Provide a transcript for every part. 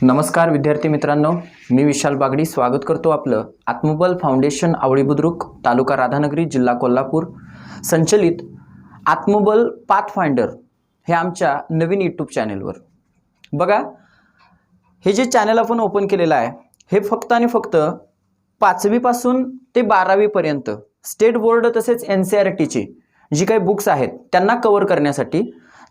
नमस्कार विद्यार्थी मित्रांनो, मी विशाल बागडी स्वागत करतो आपलं आत्मबल फाउंडेशन आवळी बुद्रुक तालुका राधानगरी जिल्हा कोल्हापूर संचलित आत्मबल पाथफाइंडर हे आमच्या नवीन यूट्यूब चॅनलवर। बघा, हे जे चॅनल आपण ओपन केलेलं आहे हे फक्त आणि फक्त 5वी पासून ते 12वी पर्यंत स्टेट बोर्ड तसेच NCERTची जी काही बुक्स आहेत त्यांना कव्हर करण्यासाठी,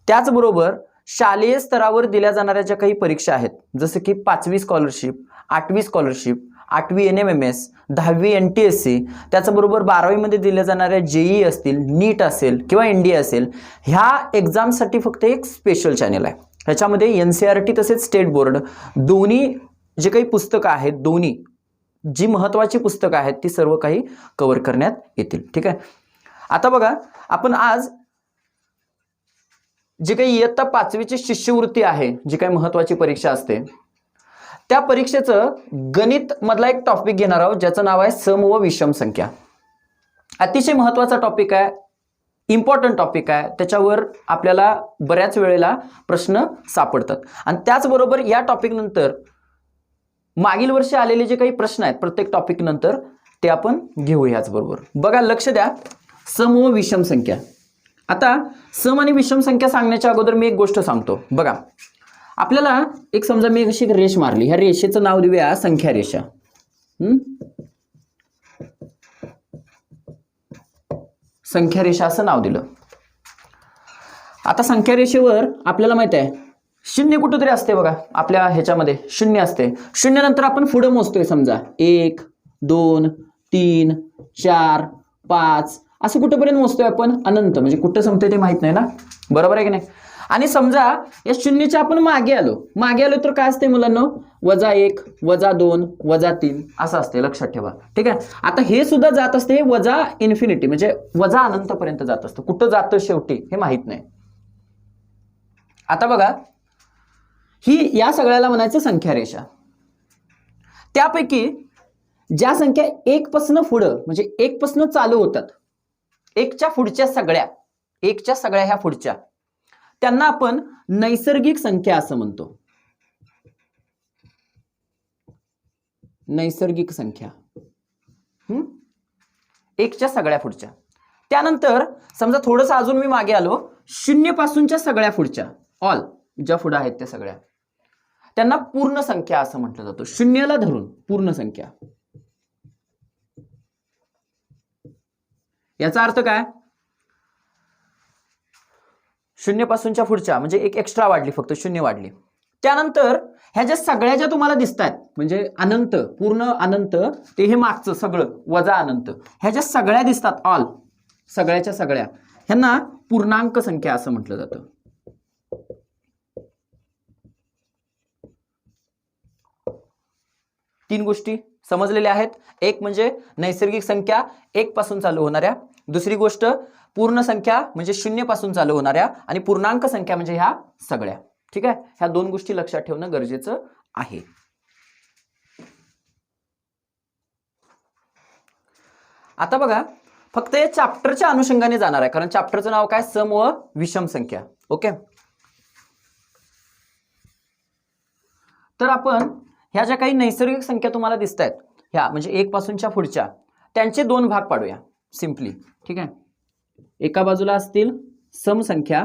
त्याचबरोबर शालेय स्तरावर दिल्या जाणाऱ्या ज्या काही परीक्षा आहेत जसे की 5वी स्कॉलरशिप, 8वी स्कॉलरशिप, 8वी NMMS, 10वी NTSC, त्याचबरोबर 12वी मध्ये दिल्या जाणाऱ्या JEE असतील, नीट असेल किंवा NDA असेल, ह्या एक्झामसाठी फक्त एक स्पेशल चॅनल आहे। ह्याच्यामध्ये NCERT तसेच स्टेट बोर्ड दोन्ही जे काही पुस्तकं आहेत, दोन्ही जी महत्त्वाची पुस्तकं आहेत ती सर्व काही कव्हर करण्यात येतील। ठीक आहे, आता बघा, आपण आज जी काही इयत्ता 5वीची शिष्यवृत्ती आहे, जी काही महत्त्वाची परीक्षा असते, त्या परीक्षेचं गणित मधला एक टॉपिक घेणार आहोत ज्याचं नाव आहे सम व विषम संख्या। अतिशय महत्त्वाचा टॉपिक आहे, इम्पॉर्टंट टॉपिक आहे, त्याच्यावर आपल्याला बऱ्याच वेळेला प्रश्न सापडतात। आणि त्याचबरोबर या टॉपिक नंतर मागील वर्षी आलेले जे काही प्रश्न आहेत प्रत्येक टॉपिक नंतर ते आपण घेऊ याच बरोबर। बघा, लक्ष द्या, सम व विषम संख्या। आता सम आणि विषम संख्या सांगण्याच्या अगोदर मी एक गोष्ट सांगतो। बघा, आपल्याला एक समजा मी अशी एक रेष मारली, ह्या रेषेचं नाव देऊया संख्या रेषा। संख्या रेषा असं नाव दिलं। आता संख्या रेषेवर आपल्याला माहित आहे शून्य कुठेतरी असते, बघा आपल्या ह्याच्यामध्ये शून्य असते। शून्य नंतर आपण पुढे मोजतोय, समजा 1 2 3 4 5 असं कुठेपर्यंत मोजतोय आपण, अनंत, म्हणजे कुठं संपते ते माहित नाही ना, बरोबर आहे की नाही। आणि समजा या शून्याच्या आपण मागे आलो तर काय असते मुलांनो, -1 -2 -3 असं असते, लक्षात ठेवा। ठीक आहे, आता हे सुद्धा जात असते वजा इन्फिनिटी, म्हणजे वजा अनंत पर्यंत जात असतं, कुठं जातं शेवटी हे माहित नाही। आता बघा, ही या सगळ्याला म्हणायचं संख्या रेषा। त्यापैकी ज्या संख्या 1 पासून पुढं, म्हणजे 1 पासून चालू होतात, 1च्या पुढच्या सगळ्या, 1च्या सगळ्या ह्या पुढच्या, त्यांना आपण नैसर्गिक संख्या असं म्हणतो। नैसर्गिक संख्या 1च्या सगळ्या पुढच्या। त्यानंतर समजा थोडंसं अजून मी मागे आलो, 0 पासूनच्या सगळ्या पुढच्या, ऑल ज्या पुढे आहेत त्या सगळ्या, त्यांना पूर्ण संख्या असं म्हटलं जातं। 0ला धरून पूर्ण संख्या। याचा अर्थ काय, 0 पासूनच्या पुढच्या म्हणजे एक एक्स्ट्रा वाढली, फक्त 0 वाढली। त्यानंतर ह्या ज्या सगळ्या ज्या तुम्हाला दिसतात, म्हणजे अनंत, पूर्ण अनंत, ते हे मागचं सगळं वजा अनंत, ह्या ज्या सगळ्या दिसतात, ऑल सगळ्याच्या सगळ्या, ह्यांना पूर्णांक संख्या असं म्हटलं जातं। तीन गोष्टी समजलेल्या आहेत। एक म्हणजे नैसर्गिक संख्या 1 पासून चालू होणाऱ्या, दुसरी गोष्ट पूर्ण संख्या म्हणजे 0 पासून चालू होणाऱ्या, आणि पूर्णांक संख्या म्हणजे ह्या सगळ्या। ठीक आहे, ह्या दोन गोष्टी लक्षात ठेवणं गरजेचं आहे। आता बघा, फक्त या चॅप्टरच्या अनुषंगाने जाणार आहे, कारण चॅप्टरचं नाव काय, सम व विषम संख्या। ओके, तर आपण ह्या ज्या काही नैसर्गिक संख्या तुम्हाला दिसत आहेत, ह्या म्हणजे 1 पासूनच्या पुढच्या, त्यांचे 2 भाग पाडूया सिंपली। ठीक आहे, एका बाजूला असतील सम संख्या,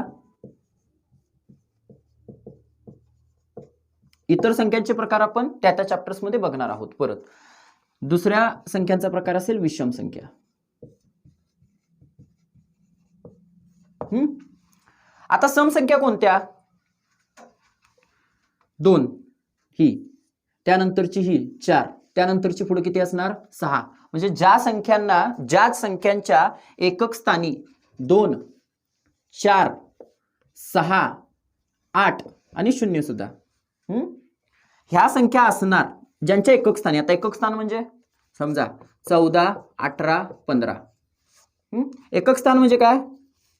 इतर संख्यांचे प्रकार आपण त्या चॅप्टर्स मध्ये बघणार आहोत परत। दुसऱ्या संख्यांचा प्रकार असेल विषम संख्या। आता सम संख्या कोणत्या, 2 ही, त्यानंतरची ही 4, त्यानंतरची पुढे किती असणार, 6, म्हणजे ज्या संख्यांच्या एकक स्थानी 2 4 6 8 आणि 0 सुद्धा, ह्या संख्या असणार ज्यांच्या एकक स्थानी। आता एकक स्थान म्हणजे समजा 14 18 15, एकक स्थान म्हणजे काय,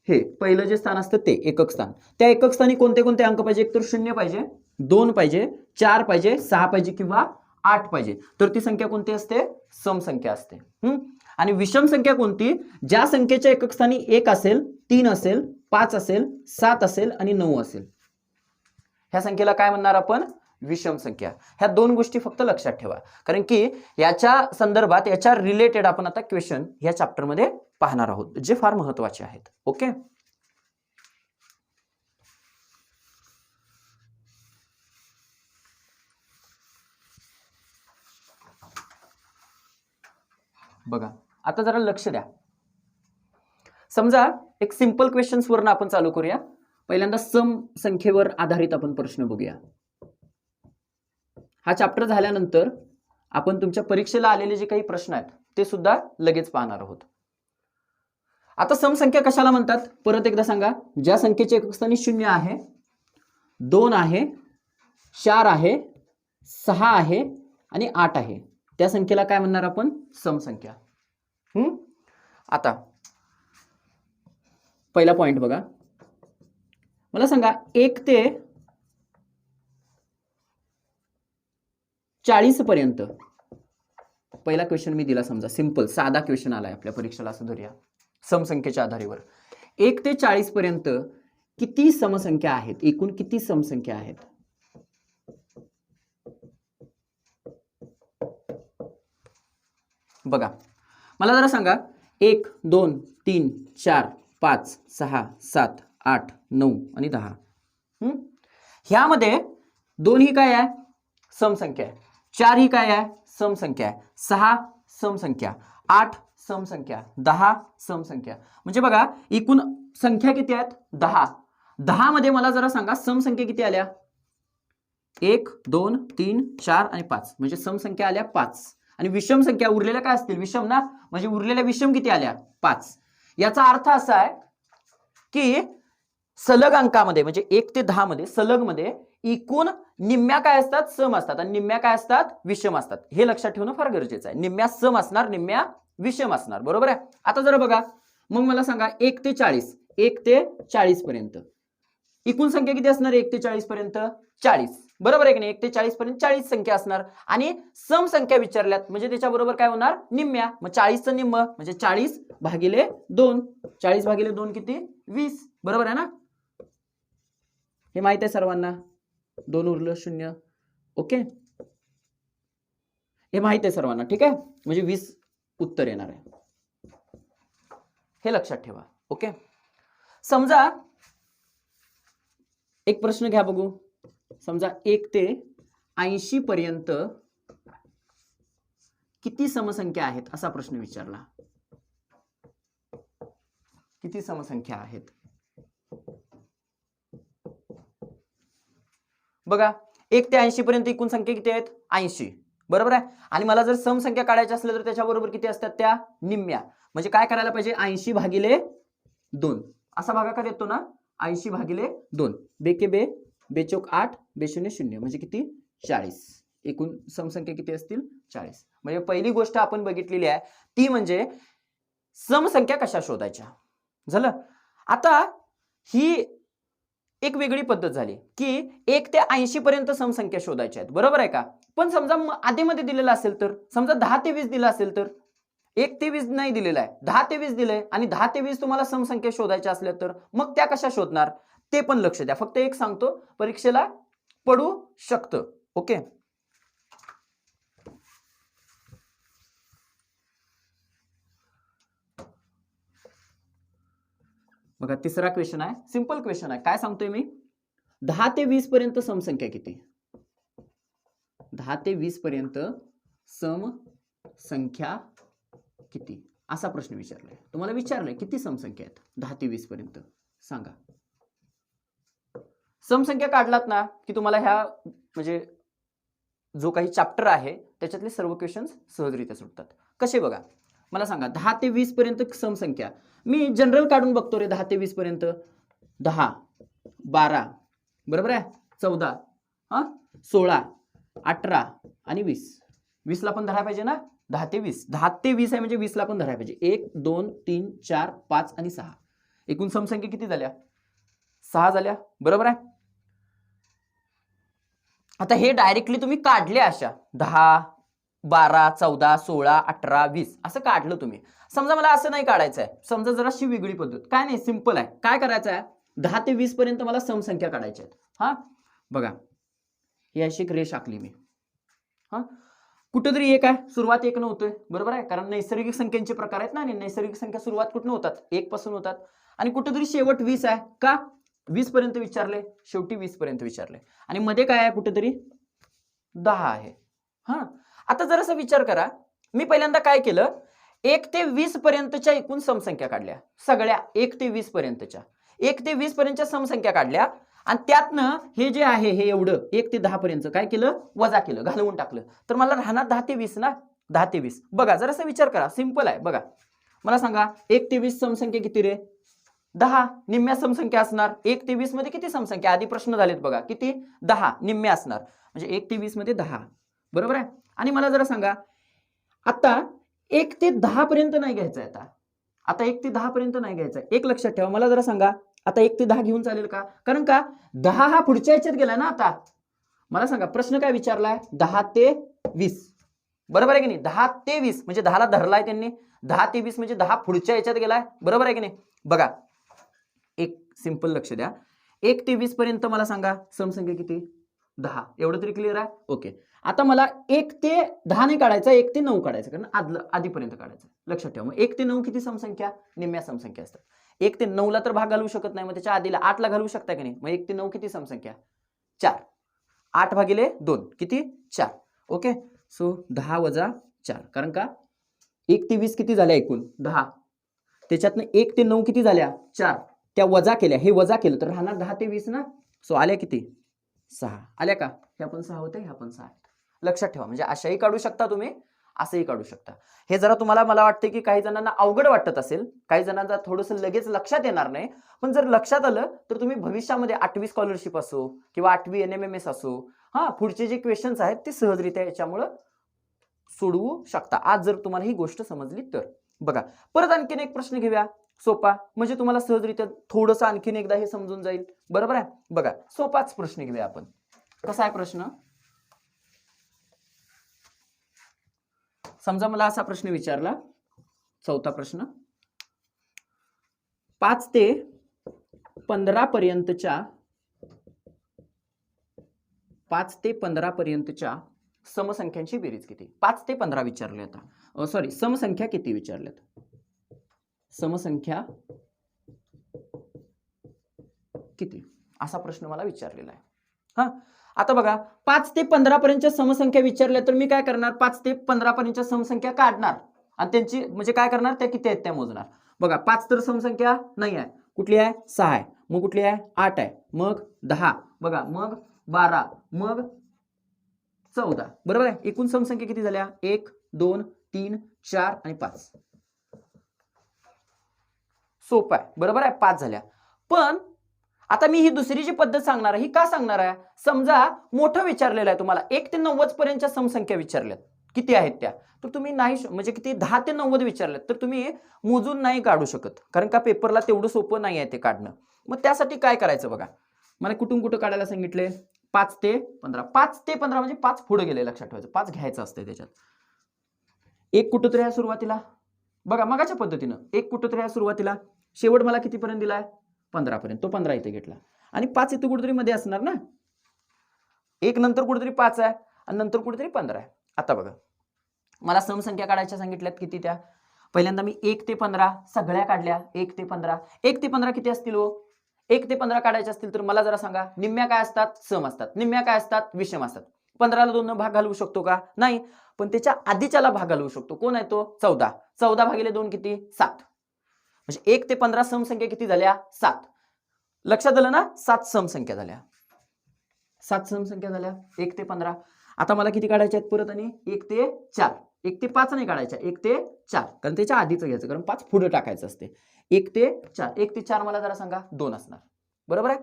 हे पहिलं जे स्थान असतं ते एकक स्थान। त्या एकक स्थानी कोणते कोणते अंक पाहिजे, एक तर 0 पाहिजे, 2 पाहिजे, 4 पाहिजे, 6 पाहिजे किंवा 8 पाहिजे, तर ती संख्या कोणती असते, सम संख्या असते। आणि विषम संख्या कोणती, ज्या संख्येच्या एकक स्थानी 1 असेल, 3 असेल, 5 असेल, 7 असेल आणि 9 असेल, ह्या संख्येला काय म्हणणार आपण, विषम संख्या. ह्या दोन गोष्टी फक्त लक्षात ठेवा, कारण की याच्या संदर्भात याच्या रिलेटेड आपण आता क्वेश्चन ह्या चॅप्टर मध्ये पाहणार आहोत, जे फार महत्वाचे आहेत. ओके. बघा आता जरा लक्ष द्या. समजा एक सिंपल क्वेश्चन्स वरनं आपण चालू करूया. पहिल्यांदा सम संख्येवर आधारित आपण प्रश्न बघूया. हा चॅप्टर झाल्यानंतर आपण तुमच्या परीक्षेला आलेले जे काही प्रश्न आहेत ते सुद्धा लगेच पाहणार आहोत. आता सम संख्या कशाला म्हणतात परत एकदा सांगा. ज्या संख्येचे एकक स्थानी 0 आहे, 2 आहे, 4 आहे, 6 आहे आणि 8 आहे, त्या संख्येला काय म्हणणार आपण? सम संख्या. आता पहिला पॉइंट बघा. मला सांगा 1 ते 40 पर्यंत. पहिला क्वेश्चन मी दिला, समजा सिंपल साधा क्वेश्चन आलाय आपल्या परीक्षेला, असं धरूया. समसंख्येच्या आधारावर 1 ते 40 पर्यंत किती समसंख्या आहेत? एकूण किती समसंख्या आहेत? बघा मला जरा सांगा. 1 2 3 4 5 6 7 8 9 आणि 10. ह्यामध्ये 2 ही काय आहे? समसंख्या आहे. 4 ही काय आहे? समसंख्या आहे. 6 समसंख्या, 8 समसंख्या, 10 समसंख्या. म्हणजे बघा एकूण संख्या किती आहेत? 10. 10 मध्ये मला जरा सांगा समसंख्या किती आल्या? 1 2 3 4 आणि 5, म्हणजे समसंख्या आल्या 5. आणि विषम संख्या उरलेल्या काय असतील? विषम ना, म्हणजे उरलेल्या विषम किती आल्या? 5. याचा अर्थ असा आहे की सलग अंकामध्ये म्हणजे 1 ते 10 मध्ये सलग मध्ये एकूण निम्म्या काय असतात? सम असतात आणि निम्म्या काय असतात? विषम असतात. हे लक्षात ठेवणं फार गरजेचं आहे. निम्म्या सम असणार, निम्म्या विषम असणार. बरोबर आहे. आता जरा बघा मग मला सांगा 1 ते 40, 1 ते 40 पर्यंत एकूण संख्या किती असणार? 1 ते 40 पर्यंत 40. बरोबर आहे की नाही? 1 ते 40 पर्यंत 40 संख्या असणार आणि सम संख्या विचारल्यात म्हणजे त्याच्या बरोबर काय होणार? निम्म्या. मग 40चं निम्म म्हणजे 40 भागिले 2. 40 भागिले 2 किती? 20. बरोबर आहे ना? हे माहित आहे सर्वांना. 2 उरलं 0. ओके, हे माहित आहे सर्वांना. ठीक आहे, म्हणजे 20 उत्तर येणार आहे. हे लक्षात ठेवा. ओके. समजा एक प्रश्न घ्या बघू. समजा 1 ते 80 पर्यंत किती समसंख्या आहेत असा प्रश्न विचारला. किती समसंख्या आहेत? बघा 1 ते 80 पर्यंत एकूण संख्या किती आहेत? 80. बरोबर आहे. आणि मला जर समसंख्या काढायच्या असल्या तर त्याच्याबरोबर किती असतात? त्या निम्म्या. म्हणजे काय करायला पाहिजे? 80 भागिले 2 असा भागाकार येतो ना. 80 भागिले 2. बेके बे, बेचोक 8, बेशून्य 0 म्हणजे किती? 40. एकूण समसंख्या किती असतील? 40. म्हणजे पहिली गोष्ट आपण बघितलेली आहे ती म्हणजे समसंख्या कशा शोधायच्या. झालं. आता ही एक वेगळी पद्धत झाली की 1 ते 80 पर्यंत समसंख्या शोधायच्या आहेत. बरोबर आहे का? पण समजा आधीमध्ये दिलेलं असेल तर, समजा 10 ते 20 दिलं असेल तर, 1 ते 20 नाही दिलेला आहे, 10 ते 20 दिलंय आणि 10 ते 20 तुम्हाला समसंख्या शोधायच्या असल्या तर मग त्या कशा शोधणार ते पण लक्ष द्या. फक्त एक सांगतो, परीक्षेला पडू शकतं. ओके. बघा तिसरा क्वेश्चन आहे, सिंपल क्वेश्चन आहे. काय सांगतोय मी? 10 ते 20 पर्यंत समसंख्या किती? 10 ते 20 पर्यंत समसंख्या किती असा प्रश्न विचारलाय. तुम्हाला विचारलंय किती समसंख्या आहेत 10 ते 20 पर्यंत सांगा. समसंख्या काढलात ना की तुम्हाला ह्या म्हणजे जो काही चॅप्टर आहे त्याच्यातले सर्व क्वेश्चन्स सहजरित्या सुटतात. कसे बघा मला सांगा. 10 ते 20 पर्यंत समसंख्या मी जनरल काढून बघतो रे. 10 ते 20 पर्यंत 10 12 बरोबर आहे, 14 16 18 आणि 20. 20 ला पण धरायला पाहिजे ना. 10 ते 20, 10 ते 20 आहे म्हणजे 20 ला पण धरायला पाहिजे. 1 2 3 4 5 आणि 6 एकूण समसंख्या किती झाल्या? 6 झाल्या. बरोबर आहे. आता हे डायरेक्टली तुम्ही काढले अशा 10 12 14 16 18 20 असं काढलं तुम्ही. समजा मला असं नाही काढायचं आहे, समजा जराशी वेगळी पद्धत. काय नाही, सिंपल आहे. काय करायचं आहे? 10 ते 20 पर्यंत मला समसंख्या काढायच्या आहेत. हा बघा ही अशी एक रेष आखली मी. हा, कुठेतरी एक आहे, सुरुवात एक नव्हतोय, बरोबर आहे, कारण नैसर्गिक संख्यांचे प्रकार आहेत ना, आणि नैसर्गिक संख्या सुरुवात कुठून होतात, एक पासून होतात, आणि कुठेतरी शेवट 20 आहे. का 20 पर्यंत विचारले, शेवटी 20 पर्यंत विचारले, आणि मध्ये काय आहे, कुठेतरी 10 आहे. हा, आता जरासा विचार करा, मी पहिल्यांदा काय केलं, 1 ते 20 पर्यंतच्या एकूण समसंख्या काढल्या, सगळ्या 1 ते 20 पर्यंतच्या, 1 ते 20 पर्यंतच्या समसंख्या काढल्या, आणि त्यातनं हे जे आहे हे एवढं 1 ते 10 पर्यंत काय केलं, वजा केलं, घालवून टाकलं, तर मला राहणार 10 ते 20 ना, 10 ते 20. बघा जरासा विचार करा, सिंपल आहे. बघा मला सांगा, 1 ते 20 समसंख्या किती रे, 10. निम्म्या समसंख्या असणार. 1 ते 20 मध्ये किती समसंख्या, आधी प्रश्न झालेत बघा, किती, 10 निम्म्या असणार, म्हणजे 1 ते 20 मध्ये 10, बरोबर आहे. आणि मला जरा सांगा, आता 1 ते 10 पर्यंत नाही घ्यायचं आहे, आता 1 ते 10 पर्यंत नाही घ्यायचं आहे. एक लक्षात ठेवा, मला जरा सांगा, आता 1 ते 10 घेऊन चालेल का, कारण का 10 हा पुढच्या ह्याच्यात गेला ना. आता मला सांगा, प्रश्न काय विचारलाय, 10 ते 20, बरोबर आहे की नाही, 10 ते 20 म्हणजे 10 ला धरलाय त्यांनी, 10 ते 20 म्हणजे 10 पुढच्या ह्याच्यात गेलाय, बरोबर आहे की नाही. बघा एक सिंपल लक्ष द्या, 1 ते 20 पर्यंत मला सांगा समसंख्या किती, 10, एवढं तरी क्लिअर आहे. ओके, आता मला 1 ते 10 नाही काढायचं, 1 ते 9 काढायचं, कारण आधीपर्यंत काढायचं. लक्षात ठेवा, मग 1 ते 9 किती समसंख्या, निम्म्या समसंख्या असतात. 1 ते 9 ला तर भाग घालू शकत नाही, मग त्याच्या आधीला 8 ला घालू शकता की नाही, मग 1 ते 9 किती समसंख्या, 4, 8 भागिले 2 किती, 4. ओके, सो 10 वजा 4, कारण का 1 ते 20 किती झाल्या एकूण 10, त्याच्यातनं 1 ते 9 किती झाल्या 4, त्या वजा केल्या, हे वजा केलं तर राहणार 10 ते 20 ना. सो आल्या किती, 6 आल्या का, हे आपण 6 होते, हे आपण 6. लक्षात ठेवा, म्हणजे अशाही काढू शकता तुम्ही, असंही काढू शकता. हे जरा तुम्हाला, मला वाटतं की काही जणांना अवघड वाटत असेल, काही जणांना थोडंसं लगेच लक्षात येणार नाही, पण जर लक्षात आलं तर तुम्ही भविष्यामध्ये 8वी स्कॉलरशिप असो किंवा 8वी NMMS असो, हा पुढचे जे क्वेश्चन्स आहेत ते सहजरित्या याच्यामुळं सोडवू शकता, आज जर तुम्हाला ही गोष्ट समजली तर. बघा परत आणखीन एक प्रश्न घेऊया सोपा, म्हणजे तुम्हाला सहजरित्या थोडंसं आणखीन एकदा हे समजून जाईल, बरोबर आहे. बघा सोपाच प्रश्न घेऊया आपण. कसा आहे प्रश्न, समजा मला असा प्रश्न विचारला, चौथा प्रश्न, 5 ते 15 पर्यंतच्या 5 ते 15 पर्यंतच्या समसंख्यांची बेरीज किती. 5 ते 15 विचारले, आता सॉरी समसंख्या किती विचारल्यात, समसंख्या किती, असा प्रश्न मला विचारलेला आहे. हा, आता बघा 5 ते 15 पर्यंतच्या समसंख्या विचारल्या, तर मी काय करणार, 5 ते 15 पर्यंतच्या समसंख्या काढणार आणि त्यांची म्हणजे काय करणार, त्या किती आहेत त्या मोजणार. बघा 5 तर समसंख्या नाही आहे, कुठली आहे, 6 आहे, मग कुठली आहे, 8 आहे, मग 10, बघा मग 12, मग 14, बरोबर आहे. एकूण समसंख्या किती झाल्या, 1 2 3 4 आणि 5. सोपं आहे, बरोबर आहे, 5 झाल्या. पण आता मी ही दुसरी जी पद्धत सांगणार आहे, ही का सांगणार आहे, समजा मोठं विचारलेलं आहे तुम्हाला, 1 ते 90 पर्यंतच्या समसंख्या विचारल्यात, किती आहेत त्या, तर तुम्ही नाही म्हणजे किती 10 ते 90 विचारल्यात, तर तुम्ही मोजून नाही काढू शकत, कारण का पेपरला तेवढं सोपं नाही आहे ते काढणं. मग त्यासाठी काय करायचं बघा, मला कुठून कुठं काढायला सांगितले, 5 ते 15, 5 ते 15 म्हणजे 5 पुढे गेले, लक्षात ठेवायचं, 5 घ्यायचं असतं त्याच्यात. एक कुठंतरी आहे सुरुवातीला, बघा मगाच्या पद्धतीनं एक कुठंतरी आहे सुरुवातीला, शेवट मला कितीपर्यंत दिलाय, 15 पर्यंत, तो 15 इथे घेतला, आणि 5 इथे कुठेतरी मध्ये असणार ना, एक नंतर कुठेतरी 5 आहे आणि नंतर कुठेतरी 15 आहे. आता बघा मला समसंख्या काढायच्या सांगितल्यात, किती त्या, पहिल्यांदा मी 1 ते 15 सगळ्या काढल्या, 1 ते 15, 1 ते 15 किती असतील हो, 1 ते 15 काढायचे असतील तर मला जरा सांगा, निम्म्या काय असतात, सम असतात, निम्म्या काय असतात, विषम असतात. 15 ला 2 न भाग घालवू शकतो का, नाही, पण त्याच्या आधीच्याला भाग घालवू शकतो, कोण आहे तो, 14, 14 भागिले 2 किती, 7, म्हणजे 1 ते 15 समसंख्या किती झाल्या, 7. लक्षात आलं ना, 7 समसंख्या झाल्या, 7 समसंख्या झाल्या 1 ते 15. आता मला किती काढायचे आहेत परत, आणि 1 ते 4, 1 ते 5 नाही काढायच्या, 1 ते 4, कारण त्याच्या आधीच घ्यायचं, कारण 5 पुढे टाकायचं असते. 1 ते 4, 1 ते 4 मला जरा सांगा, 2 असणार, बरोबर आहे,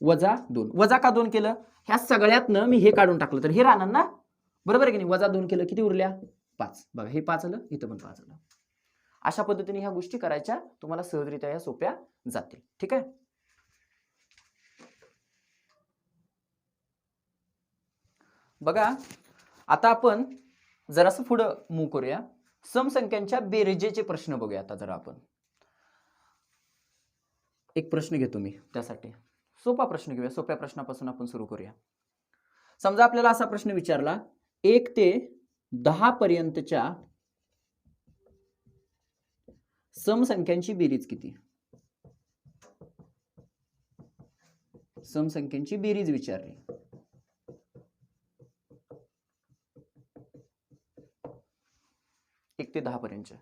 वजा 2, वजा का 2 केलं, ह्या सगळ्यातनं मी हे काढून टाकलं तर हे राहणार ना, बरोबर आहे की नाही, वजा 2 केलं, किती उरल्या, 5, बघा हे 5 आलं, इथं पण 5 आलं. अशा पद्धतीने ह्या गोष्टी करायच्या, तुम्हाला सहजरित्या या सोप्या जातील, ठीक आहे. बघा आता आपण जरासं पुढं मूव करूया, समसंख्यांच्या बेरजेचे प्रश्न बघूया. आता जरा आपण एक प्रश्न घेतो मी, त्यासाठी सोपा प्रश्न घेऊया, सोप्या प्रश्नापासून आपण सुरू करूया. समजा आपल्याला असा प्रश्न विचारला 1 ते 10 पर्यंतच्या समसंख्यांची बेरीज किती? समसंख्यांची बेरीज विचारली. एक ते 10 पर्यंतच्या.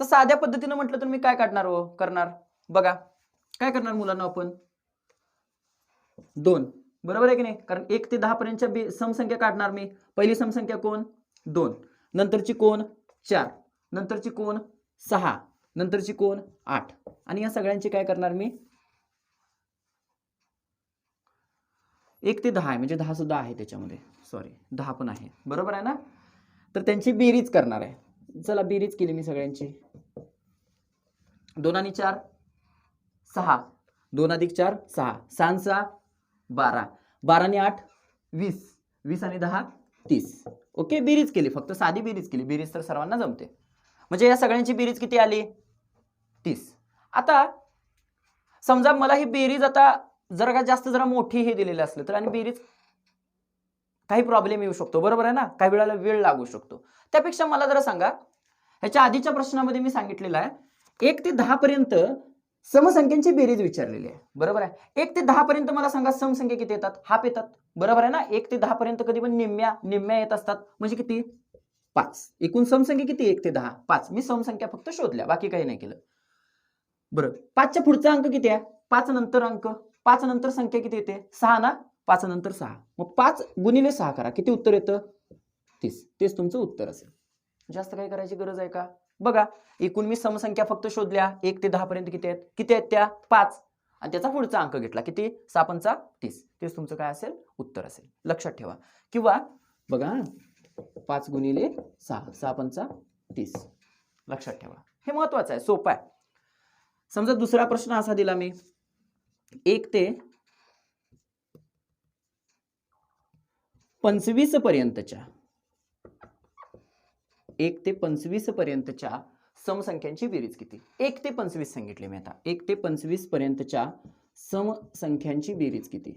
तर साध्या पद्धतीने म्हटलं तर मी काय करणार बघा, काय करणार मुलांना आपण 2, बरोबर आहे की नाही? कारण 1 ते 10 पर्यंतच्या समसंख्या काढणार मी. पहिली समसंख्या कोण? 2, नंतरची कोण? 4, नंतरची कोण? 6, नंतरची कोण? 8. आणि या सगळ्यांची काय करणार मी 1 ते 10 आहे, म्हणजे 10 सुद्धा आहे त्याच्यामध्ये, सॉरी 10 पण आहे, बरोबर आहे ना? तर त्यांची बेरीज करणार आहे. चला बेरीज केली मी सगळ्यांची. 2 आणि 4 6, 2 अधिक 4 6, 6 6 12, 12 आणि 8 20, 20 आणि 10 30. ओके, बेरीज केली, फक्त साधी बेरीज केली. बेरीज तर सर्वांना जमते. म्हणजे या सगळ्यांची बेरीज किती आली? 30. आता समजा मला ही बेरीज आता जरा का जास्त जरा मोठी हे दिलेलं असलं तर आणि बेरीज काही प्रॉब्लेम येऊ शकतो, बरोबर आहे ना? काही वेळेला वेळ लागू शकतो. त्यापेक्षा मला जरा सांगा, ह्याच्या आधीच्या प्रश्नामध्ये मी सांगितलेलं आहे 1 ते 10 पर्यंत समसंख्यांची बेरीज विचारलेली आहे, बरोबर आहे? 1 ते 10 पर्यंत मला सांगा समसंख्या किती येतात? हाफ येतात, बरोबर आहे ना? 1 ते 10 पर्यंत कधी पण निम्म्या येत असतात, म्हणजे किती? 5. एकूण समसंख्या किती? 1 ते 10 5. मी समसंख्या फक्त शोधल्या, बाकी काही नाही केलं. बरं, 5च्या पुढचा अंक किती आहे? 5 नंतर अंक, 5 नंतर संख्या किती येते? 6 ना? 5 नंतर 6, मग 5 गुणिले 6 करा, किती उत्तर येतं? 30. तेच तुमचं उत्तर असेल. जास्त काही करायची गरज आहे का? बघा, एकूण मी समसंख्या फक्त शोधल्या. 1 ते 10 पर्यंत किती आहेत त्या? 5. आणि त्याचा पुढचा अंक घेतला, किती? 6 पंचा 30. तेच तुमचं काय असेल? उत्तर असेल. लक्षात ठेवा. किंवा बघा 5 गुणिले 6, 6 पंचा 30. लक्षात ठेवा, हे महत्वाचं आहे, सोपं आहे. समजा दुसरा प्रश्न असा दिला मी 1 ते 25 पर्यंतच्या 1 ते 25 पर्यंतच्या समसंख्यांची बेरीज किती? 1 ते 25 सांगितले मी आता. 1 ते 25 पर्यंतच्या समसंख्यांची बेरीज किती?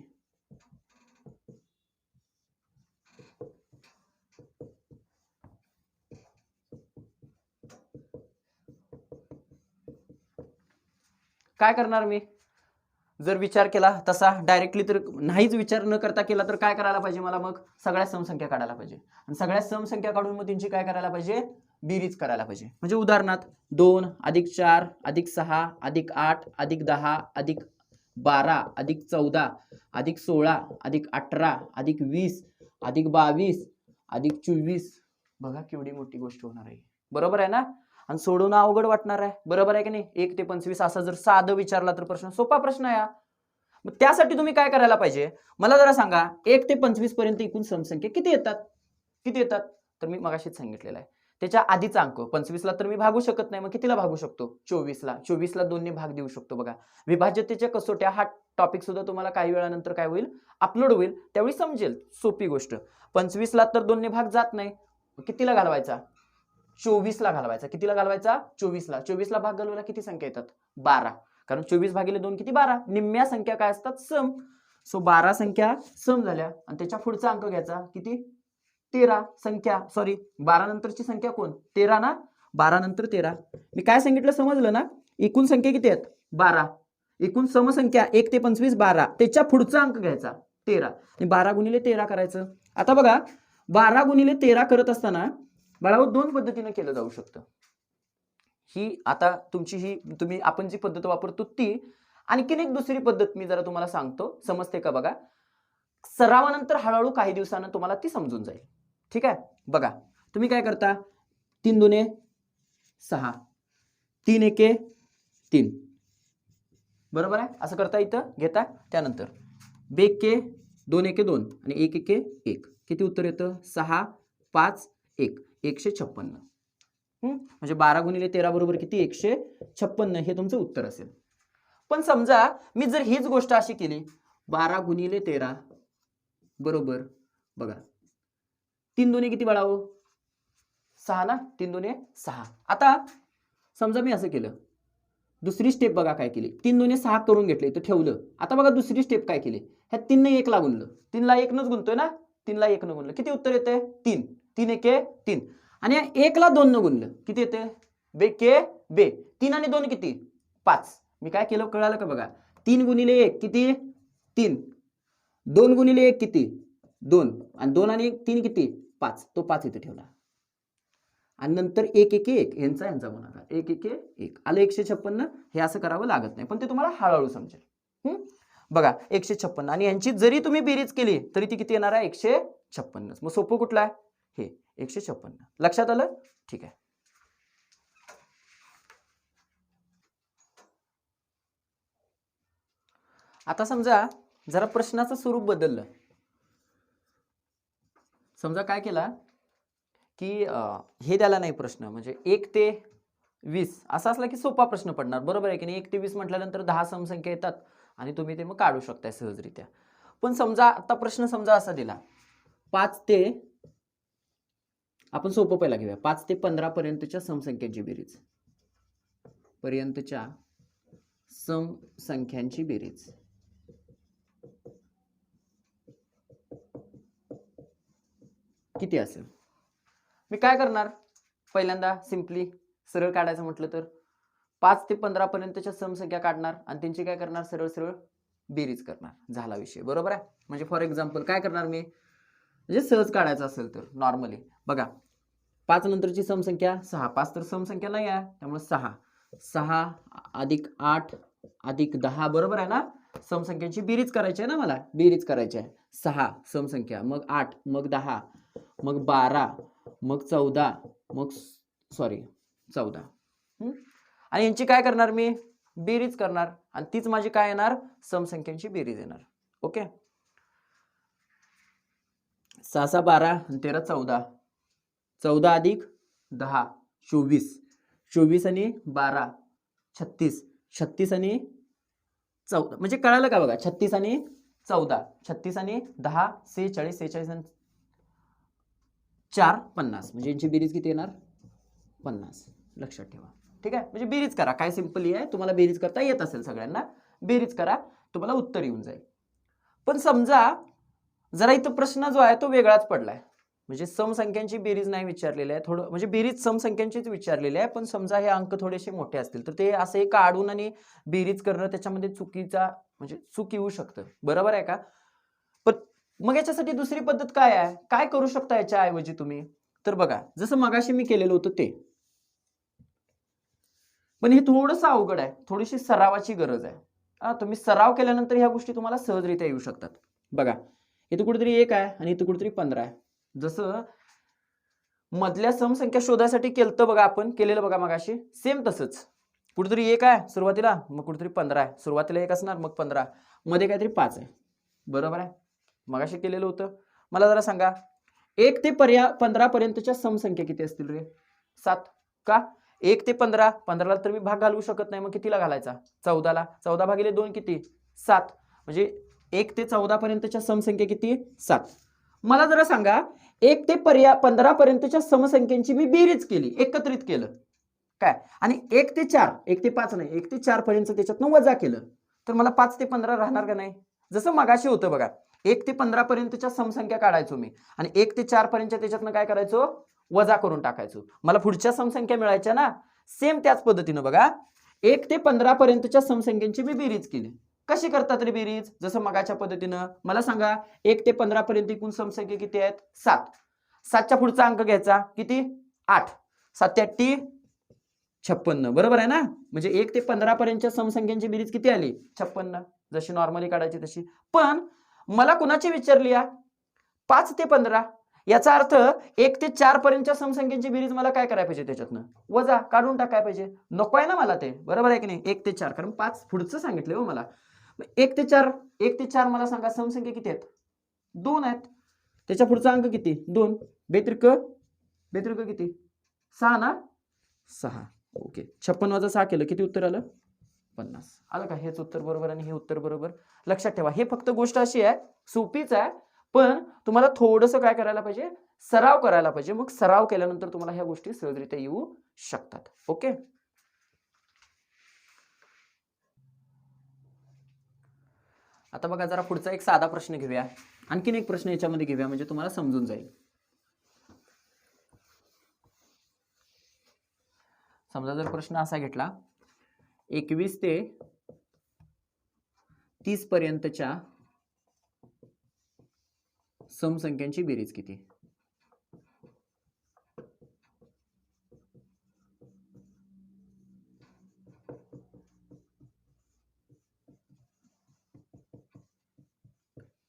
काय करणार मी? जर विचार केला तसा डायरेक्टली तर नाहीच, विचार न करता केला तर काय करायला पाहिजे मला? मग सगळ्या समसंख्या काढायला पाहिजे आणि सगळ्या समसंख्या काढून मग त्यांची काय करायला पाहिजे? बेरीज करायला पाहिजे. म्हणजे उदाहरणार्थ 2 अधिक 4 अधिक 6 अधिक 8 अधिक 10 अधिक 12 अधिक 14 अधिक 16 अधिक 18 अधिक 20 अधिक 22 अधिक 24. बघा केवढी मोठी गोष्ट होणार आहे, बरोबर आहे ना? आणि सोडवणं अवघड वाटणार आहे, बरोबर आहे की नाही? 1 ते 25 असा जर साधं विचारला तर प्रश्न सोपा प्रश्न आहे. मग त्यासाठी तुम्ही काय करायला पाहिजे मला जरा सांगा. 1 ते 25 पर्यंत एकूण समसंख्या किती येतात? किती येतात? तर मी मगाशीच सांगितलेलं आहे. त्याच्या आधीचा अंक 25 ला तर मी भागू शकत नाही, मग कितीला भागू शकतो? 24 ला. 24 ला 2 ने भाग देऊ शकतो. बघा, विभाज्यतेच्या कसोट्या हा टॉपिक सुद्धा तुम्हाला काही वेळानंतर काय होईल? अपलोड होईल, त्यावेळी समजेल. सोपी गोष्ट. 25 ला तर 2 ने भाग जात नाही, कितीला घालवायचा? 24 ला घालवायचा. कितीला घालवायचा? 24 ला. 24 ला भाग घालवला किती संख्या येतात? 12. कारण 24 भागिले 2 किती? 12. निम्म्या संख्या काय असतात? सम. सो 12 संख्या सम झाल्या आणि त्याच्या पुढचा अंक घ्यायचा, किती? 13 संख्या, सॉरी 12 नंतरची संख्या कोण? 13 ना? 12 नंतर 13. मी काय सांगितलं समजलं ना? एकूण संख्या किती आहेत? 12. एकूण समसंख्या 1 ते 25 12. त्याच्या पुढचा अंक घ्यायचा 13 आणि 12 गुणिले 13 करायचं. आता बघा 12 गुणिले 13 करत असताना बाळाओ 2 पद्धतीने केलं जाऊ शकतं. ही आता तुमची तुम्ही आपण जी पद्धत वापरतो ती. आणखीन एक दुसरी पद्धत मी जरा तुम्हाला सांगतो, समजते का बघा? सरावानंतर हळूहळू काही दिवसानं तुम्हाला ती समजून जाईल. ठीक आहे, बघा तुम्ही काय करता? 3 दुने 6, 3 एके 3, बरोबर आहे? असं करता इथं घेता. त्यानंतर 2 एके 2 एके 2 आणि 1 एके 1. किती उत्तर येतं? 6 5 1 156. म्हणजे 12 गुणिले 13 बरोबर किती? 156. हे तुमचं उत्तर असेल. पण समजा मी जर हीच गोष्ट अशी केली, 12 गुणिले 13 बरोबर बघा 3 दुने किती बाळाओ? 6 ना? 3 दुने 6. आता समजा मी असं केलं, दुसरी स्टेप बघा काय केली, 3 दुने 6 करून घेतले, तर ठेवलं. आता बघा दुसरी स्टेप काय केली, ह्या 3 ने 1 ला गुणलं. 3 ला 1 नच गुणतोय ना? 3ला 1 न गुणलं किती उत्तर येते 3. 3 एके 3 आणि 1ला 2 न गुणलं किती येते बे के बे. 3 आणि 2 किती 5. मी काय केलं कळालं का बघा. 3 गुणिले 1 किती 3. 2 गुणिले 1 किती 2 आणि 2 आणि 1 3 किती 5. तो 5 इथे ठेवला आणि नंतर 1 1 1 यांचा गुणाकार 1 1 1 आलं 156. हे असं करावं लागत नाही पण ते तुम्हाला हळूहळू समजेल. बघा 156 आणि यांची जरी तुम्ही बेरीज केली तरी ती किती येणार आहे 156. मग सोपं कुठलं आहे हे 156. लक्षात आलं ठीक आहे. आता समजा जरा प्रश्नाचं स्वरूप बदललं. समजा काय केला की हे द्यायला नाही प्रश्न म्हणजे 1 ते 20 असा असला की सोपा प्रश्न पडणार बरोबर आहे की नाही. 1 ते 20 म्हटल्यानंतर 10 समसंख्या येतात आणि तुम्ही ते मग काढू शकताय सहजरित्या. पण समजा आता प्रश्न समजा असा दिला 5 ते आपण सोपं पहिला घेऊया 5 ते 15 पर्यंतच्या समसंख्यांची बेरीज किती असेल. मी काय करणार पहिल्यांदा सिंपली सरळ काढायचं म्हटलं तर 5 ते 15 पर्यंतच्या समसंख्या काढणार आणि त्यांची काय करणार सरळ सरळ बेरीज करणार झाला विषय बरोबर आहे. म्हणजे फॉर एक्झाम्पल काय करणार मी म्हणजे सहज काढायचं असेल तर नॉर्मली बघा 5 नंतरची समसंख्या 6. 5 तर समसंख्या नाही आहे त्यामुळे 6 6 अधिक 8 अधिक 10 बरोबर आहे ना. समसंख्यांची बेरीज करायची आहे ना मला बेरीज करायची आहे. 6 समसंख्या मग 8 मग 10 मग 12 मग 14 मग 14 आणि यांची काय करणार मी बेरीज करणार आणि तीच माझी काय येणार समसंख्यांची बेरीज येणार. ओके 6 6 12 आणि 13 14 14 अधिक 10 24 24 आणि 12 36 36 आणि 14 म्हणजे कळालं का बघा 36 आणि 14 36 आणि 10 46 46 आणि 4 50 म्हणजे यांची बेरीज किती येणार 50. लक्षात ठेवा ठीक आहे. म्हणजे बेरीज करा काय सिंपली आहे तुम्हाला बेरीज करता येत असेल सगळ्यांना बेरीज करा तुम्हाला उत्तर येऊन जाईल. पण समजा जरा इथं प्रश्न जो आहे तो वेगळाच पडलाय म्हणजे समसंख्यांची बेरीज नाही विचारलेली आहे थोडं म्हणजे बेरीज समसंख्यांचीच विचारलेली आहे. पण समजा हे अंक थोडेसे मोठे असतील तर ते असे काढून आणि बेरीज करणं त्याच्यामध्ये चुकीचा म्हणजे चूक येऊ शकतं बरोबर आहे का. पण मग याच्यासाठी दुसरी पद्धत काय आहे काय करू शकता याच्या ऐवजी तुम्ही तर बघा जसं मगाशी मी केलेलं होतं ते पण हे थोडंसं अवघड आहे थोडीशी सरावाची गरज आहे. तुम्ही सराव केल्यानंतर ह्या गोष्टी तुम्हाला सहजरित्या येऊ शकतात. बघा इथं कुठेतरी 1 आहे आणि इथं कुठेतरी 15 आहे. जसं मधल्या समसंख्या शोधायसाठी केलं बघा आपण केलेलं बघा मगाशी सेम तसंच कुठेतरी 1 आहे सुरुवातीला मग कुठेतरी 15 आहे. सुरुवातीला 1 असणार मग 15 मध्ये काहीतरी 5 आहे बरोबर आहे. मगाशी केलेलं होतं. मला जरा सांगा 1 ते 15 पर्यंतच्या समसंख्या किती असतील रे 7 का 1 ते 15 15ला तर मी भाग घालवू शकत नाही मग कितीला घालायचा 14ला 14 भागिले 2 किती 7 म्हणजे 1 ते 14 पर्यंतच्या समसंख्या किती 7. मला जरा सांगा 1 ते 15 पर्यंतच्या समसंख्यांची मी बेरीज केली एकत्रित केलं काय आणि 1 ते 4 1 ते 5 नाही 1 ते 4 पर्यंत त्याच्यातनं वजा केलं तर मला 5 ते 15 राहणार का नाही. जसं मगाशी होतं बघा 1 ते 15 पर्यंतच्या समसंख्या काढायचो मी आणि 1 ते 4 पर्यंतच्या त्याच्यातनं काय करायचो वजा करून टाकायचो मला पुढच्या समसंख्या मिळायच्या ना. सेम त्याच पद्धतीनं बघा 1 ते 15 पर्यंतच्या समसंख्यांची मी बेरीज केली. कशी करतात रे बेरीज जसं मगाच्या पद्धतीनं मला सांगा 1 ते 15 पर्यंत एकूण समसंख्या किती आहेत 7. 7च्या पुढचा अंक घ्यायचा किती 8 7 8 56 बरोबर आहे ना. म्हणजे 1 ते 15 पर्यंतच्या समसंख्यांची बेरीज किती आली 56 जशी नॉर्मली काढायची तशी. पण मला कुणाची विचारली 5 ते 15 याचा अर्थ 1 ते 4 पर्यंतच्या समसंख्यांची बेरीज मला काय करायला पाहिजे त्याच्यातनं वजा काढून टाकायला पाहिजे नको आहे ना मला ते बरोबर आहे की नाही. 1 ते 4 कारण 5 पुढचं सांगितलं हो मला 1 ते 4 मला सांगा समसंख्या किती आहेत 2 आहेत. त्याच्या पुढचा अंक किती 2 बेत्रिक किती 6 ना 6 ओके 56 वजा 6 केलं किती उत्तर आलं 50. आलं का हेच उत्तर बरोबर आणि हे उत्तर बरोबर. लक्षात ठेवा हे फक्त गोष्ट अशी आहे सोपीच आहे पण तुम्हाला थोडंसं काय करायला पाहिजे सराव करायला पाहिजे. मग सराव केल्यानंतर तुम्हाला ह्या गोष्टी सहजरित्या येऊ शकतात. ओके आता बघा जरा पुढचा एक साधा प्रश्न घेऊया. आणखीन एक प्रश्न याच्यामध्ये घेऊया म्हणजे तुम्हाला समजून जाईल. समजा जर प्रश्न असा घेतला 21 ते 30 पर्यंतच्या समसंख्यांची बेरीज किती.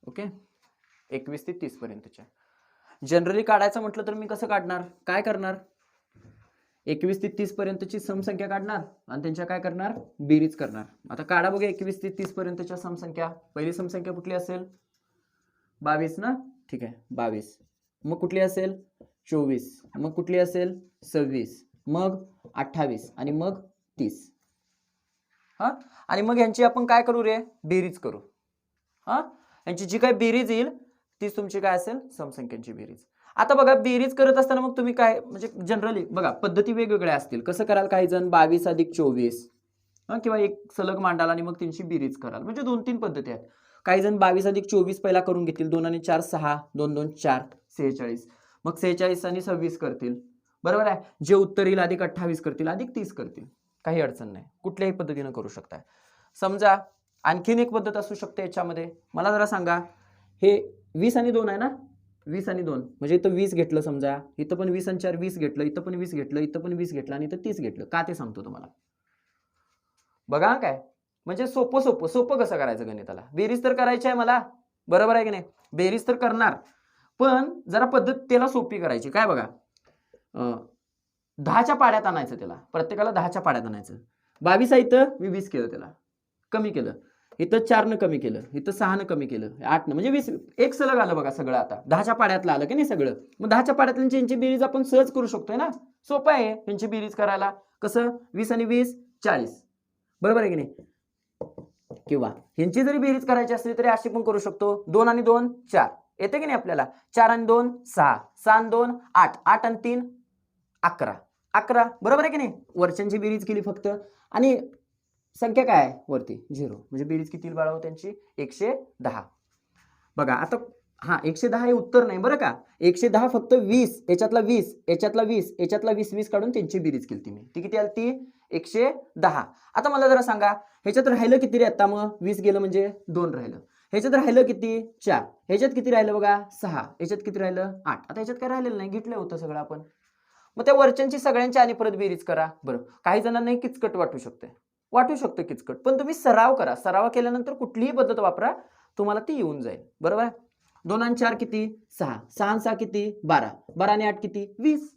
ओके, 21 ते 30 पर्यंतच्या. जनरली काढायचं म्हटलं तर मी कसं काढणार, काय करणार, 21 ते 30 पर्यंतची समसंख्या काढणार आणि त्यांच्या काय करणार, बेरीज करणार. आता काढा बघा 21 ते 30 पर्यंतच्या समसंख्या. पहिली समसंख्या कुठली असेल, 22 ना, ठीक आहे 22. मग कुठली असेल 24, मग कुठली असेल 26, मग 28 आणि मग 30. हा, आणि मग यांची आपण काय करू रे, बेरीज करू. हा, यांची जी काय बेरीज येईल तीच तुमची काय असेल, समसंख्यांची बेरीज. आता बघा बेरीज करत असताना मग तुम्ही काय म्हणजे जनरली बघा पद्धती वेगवेगळ्या असतील. कसं कराल, काही जण 22 अधिक 24 किंवा एक सलग मांडाल आणि मग त्यांची बेरीज कराल. म्हणजे 2-3 पद्धती आहेत. काही जण 22 अधिक 24 पहिला करून घेतील, 2 आणि 4 6, 2 2 4 46, मग 46 आणि 26 करतील. बरोबर आहे. जे उत्तर येईल अधिक 28 करतील, अधिक 30 करतील. काही अडचण नाही, कुठल्याही पद्धतीने करू शकता. समजा आणखीन एक पद्धत असू शकते याच्यामध्ये. मला जरा सांगा, हे 20 आणि 2 आहे ना, 20 आणि 2 म्हणजे इथं 20 घेतलं समजा, इथं पण 20 आणि 4 20 घेतलं, इथं पण 20 घेतलं, इथं पण 20 घेतलं आणि इथं 30 घेतलं. का ते सांगतो तुम्हाला. बघा काय म्हणजे सोपं सोपं सोपं कसं करायचं गणिताला. बेरीज तर करायची आहे मला, बरोबर आहे की नाही, बेरीज तर करणार, पण जरा पद्धत त्याला सोपी करायची. काय बघा, 10च्या पाड्यात आणायचं त्याला, प्रत्येकाला 10च्या पाड्यात आणायचं. 22 आहे इथं, मी 20 केलं, त्याला कमी केलं, इथं 4 कमी केलं, इथं 6 कमी केलं, 8 म्हणजे 20, एक सलग आलं बघा सगळं. आता 10च्या पाड्यातलं आलं की नाही सगळं. मग 10च्या पाड्यातल्यांची यांची बेरीज आपण सहज करू शकतोय ना, सोपं आहे यांची बेरीज करायला. कसं, 20 आणि 20 40, बरोबर आहे की नाही. किंवा यांची जरी बेरीज करायची असली तरी अशी पण करू शकतो. 2 आणि 2 4 येते की नाही आपल्याला. 4 आणि 2 6, 6 आणि 2 8, 8 आणि 3 11, 11, बरोबर आहे की नाही. वरच्यांची बेरीज केली फक्त आणि संख्या काय आहे वरती 0, म्हणजे बेरीज किती बाळावं त्यांची 110. बघा आता हा 110 हे उत्तर नाही बरं का. 110 फक्त 20 याच्यातला 20 याच्यातला 20 याच्यातला 20 20 काढून त्यांची बेरीज केली मी. ती किती आली ती 110. आता मला जरा सांगा, ह्याच्यात राहिलं किती रे, आता मग 20 गेलं म्हणजे 2 राहिलं. ह्याच्यात राहिलं किती 4, ह्याच्यात किती राहिलं बघा 6, ह्याच्यात किती राहिलं 8. आता ह्याच्यात काय राहिलेलं नाही, घेतलं होतं सगळं आपण. मग त्या वरच्यांची सगळ्यांची आणि परत बेरीज करा. बरं, काही जणांना किचकट वाटू शकतं किचकट, पण तुम्ही सराव करा. सराव केल्यानंतर कुठलीही पद्धत वापरा, तुम्हाला ती येऊन जाईल. बरोबर. 2 आणि 4 किती 6, 6 आणि 6 किती 12, 12 आणि 8 किती 20,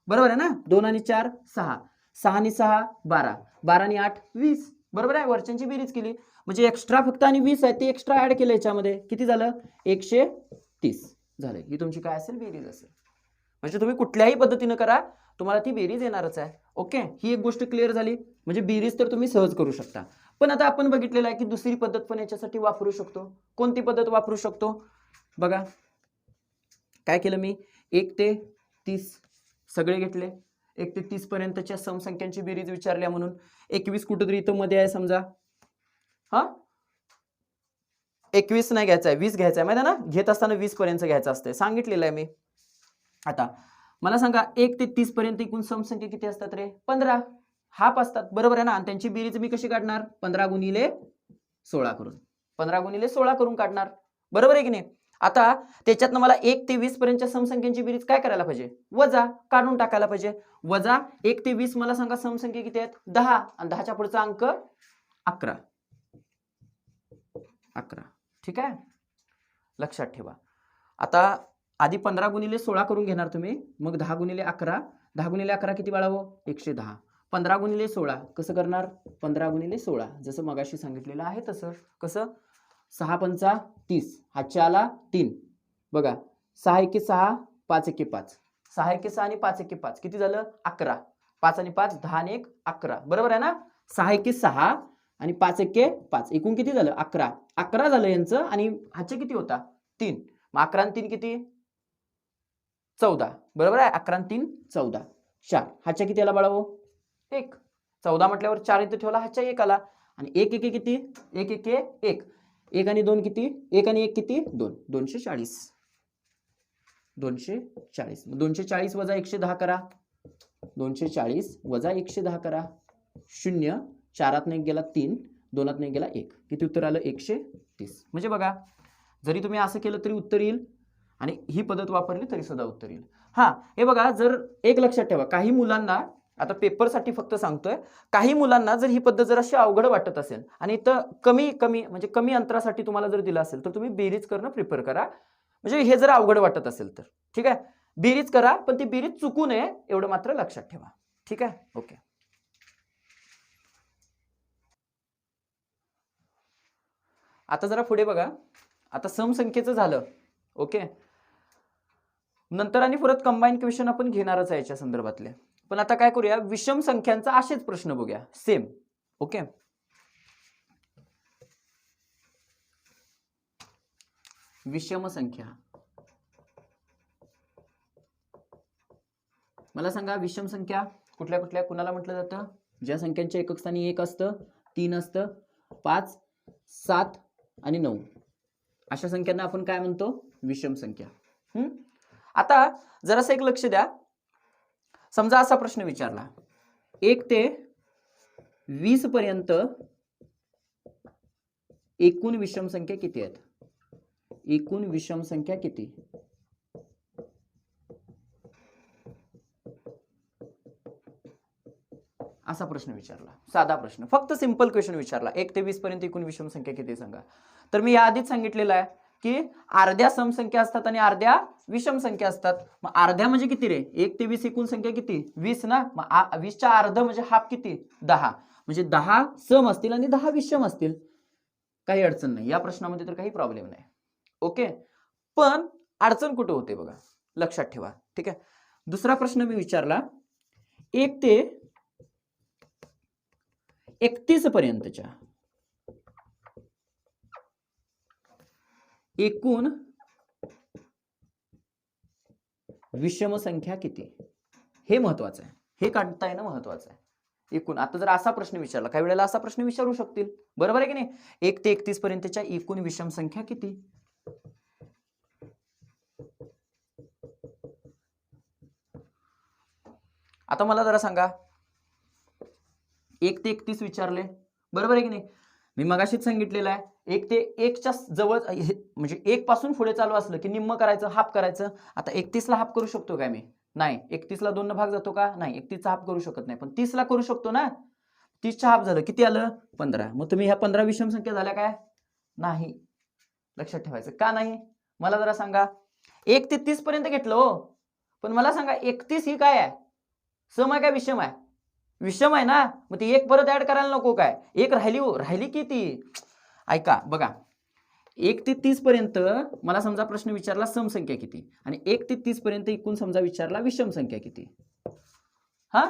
बरोबर आहे ना. 2 आणि 4 6, 6 आणि 6 12, 12 आणि 8 20, बरोबर आहे. वरच्यांची बेरीज केली म्हणजे एक्स्ट्रा फक्त आणि 20 आहे ते एक्स्ट्रा ऍड केलं याच्यामध्ये, किती झालं 130 झालं. ही तुमची काय असेल बेरीज असेल. म्हणजे तुम्ही कुठल्याही पद्धतीने करा, तुम्हाला ती बेरीज येणारच आहे. ओके, ही एक गोष्ट क्लिअर झाली. म्हणजे बेरीज तर तुम्ही सहज करू शकता. पण आता आपण बघितलेलं आहे की दुसरी पद्धत पण याच्यासाठी वापरू शकतो. कोणती पद्धत वापरू शकतो बघा. काय केलं मी, 1 ते 30 सगळे घेतले. 1 ते 30 पर्यंतच्या समसंख्यांची बेरीज विचारल्या म्हणून 21 कुठेतरी इथं मध्ये आहे समजा. हा 21 नाही घ्यायचा आहे, 20 घ्यायचा आहे, माहिती आहे ना. घेत असताना 20 पर्यंत घ्यायचं असतं, सांगितलेलं आहे मी. आता मला सांगा 1 ते 30 पर्यंत एकूण समसंख्या किती असतात रे, 15 हाफ असतात, बरोबर आहे ना. आणि त्यांची बेरीज मी कशी काढणार, 15 गुणिले 16 करून, 15 गुणिले 16 करून काढणार, बरोबर आहे की नाही. आता त्याच्यातनं मला 1 ते 20 पर्यंतच्या समसंख्यांची बेरीज काय करायला पाहिजे, वजा काढून टाकायला पाहिजे. वजा 1 ते 20 मला सांगा समसंख्या किती आहेत 10, आणि 10च्या पुढचा अंक 11, 11, ठीक आहे, लक्षात ठेवा. आता आधी 15 गुणिले 16 करून घेणार तुम्ही, मग 10 गुणिले 11, 10 गुणिले 11 किती बाळावं 110. 15 गुणिले 16 कसं करणार, 15 गुणिले 16 जसं मगाशी सांगितलेलं आहे तसं. कसं, 6 पंचा 30, हातच्या आला 3, बघा 6 एके 6, 5 एके 5, 6 एके 6 आणि 5 एके 5 किती झालं 11, 5 आणि 5 10 आणि 1 11, बरोबर आहे ना. 6 एके 6 आणि 5 एके 5 एकूण किती झालं 11, 11 झालं यांचं. आणि हातचे किती होता 3, मग 11 आणि 3 किती 14, बरोबर आहे. 11 आणि 3 14, 4 हातच्या किती आला बाळावो 1, 14 म्हटल्यावर 4 इथे ठेवला, हातच्या 1 आला. आणि 1 एके किती 1 एके 1, 1 आणि 2 किती, 1 आणि 1 किती 2, 240. 240 240 वजा 110 करा, 240 वजा 110 करा, 0 4 1 गेला 3, 2 1 गेला 1, किती उत्तर आलं 130. म्हणजे बघा जरी तुम्ही असं केलं तरी उत्तर येईल आणि ही पद्धत वापरली तरी सुद्धा उत्तर येईल. हा हे बघा, जर एक लक्षात ठेवा, काही मुलांना आता पेपरसाठी फक्त सांगतोय, काही मुलांना जर ही पद्धत जर अशी अवघड वाटत असेल आणि इथं कमी अंतरासाठी तुम्हाला जर दिलं असेल तर तुम्ही बेरीज करणं प्रिफर करा. म्हणजे हे जर अवघड वाटत असेल तर ठीक आहे, बेरीज करा, पण ती बेरीज चुकू नये एवढं मात्र लक्षात ठेवा. ठीक आहे, ओके. आता जरा पुढे बघा, आता समसंख्येचं झालं. ओके, नंतर आणि परत कंबाईन क्वेश्चन आपण घेणारच आहे याच्या संदर्भातले, पण आता काय करूया, विषम संख्यांचा असेच प्रश्न बघूया सेम. ओके, विषम संख्या, मला सांगा विषम संख्या कुठल्या कुठल्या कुणाला म्हटलं जातं, ज्या संख्यांच्या एकक स्थानी 1 असतं, 3 असतं, 5, 7 आणि 9 अशा संख्यांना आपण काय म्हणतो, विषम संख्या. आता जरासं एक लक्ष द्या, समजा असा प्रश्न विचारला, 1 ते 20 पर्यंत एकूण विषम संख्या किती आहेत, एकूण विषम संख्या किती. असा प्रश्न विचारला, साधा प्रश्न, फक्त सिंपल क्वेश्चन विचारला, 1 ते 20 पर्यंत एकूण विषम संख्या किती सांगा. तर मी याआधीच सांगितलेलं आहे की अर्ध्या समसंख्या असतात आणि अर्ध्या विषम संख्या असतात. मग अर्ध्या म्हणजे किती रे, 1 ते 20 एकूण संख्या किती 20 ना, मग 20च्या अर्ध म्हणजे हाफ किती 10, म्हणजे 10 सम असतील आणि 10 विषम असतील. काही अडचण नाही, या प्रश्नामध्ये तर काही प्रॉब्लेम नाही. ओके, पण अडचण कुठे होते बघा, लक्षात ठेवा. ठीक आहे, दुसरा प्रश्न मी विचारला, 1 ते 31 पर्यंतच्या एकूण विषम संख्या किती, हे महत्वाचं आहे, हे काढता येणं महत्वाचं आहे. एकूण, आता जर असा प्रश्न विचारला, काही वेळेला असा प्रश्न विचारू शकतील, बरोबर आहे की नाही, 1 ते 31 पर्यंतच्या एकूण विषम संख्या किती. आता मला जरा सांगा, 1 ते 31 विचारले, बरोबर आहे की नाही, मी मगाशीच सांगितलेलं आहे 1 ते 1च्या जवळ, म्हणजे 1 पासून पुढे चालू असलं की निम्म करायचं, हाफ करायचं. आता 31 ला हाफ करू शकतो काय मी, नाही. 31 ला 2 न भाग जातो का, नाही. 31 चा हाफ करू शकत नाही, पण 30 ला करू शकतो ना. 30 चा हाफ झालं किती आलं 15. मग तुम्ही ह्या 15 विषम संख्या झाल्या काय, नाही. लक्षात ठेवायचं का नाही, मला जरा सांगा. 1 ते 30 पर्यंत घेतलं हो, पण मला सांगा 31 ही काय आहे, सम आहे काय विषम आहे, विषम आहे ना. मग ती 1 परत ऍड करायला नको काय, 1 राहिली हो, राहिली किती. ऐका बघा, 1 ते 30 पर्यंत मला समजा प्रश्न विचारला समसंख्या किती, आणि 1 ते 30 पर्यंत एकूण समजा विचारला विषम संख्या किती. हा,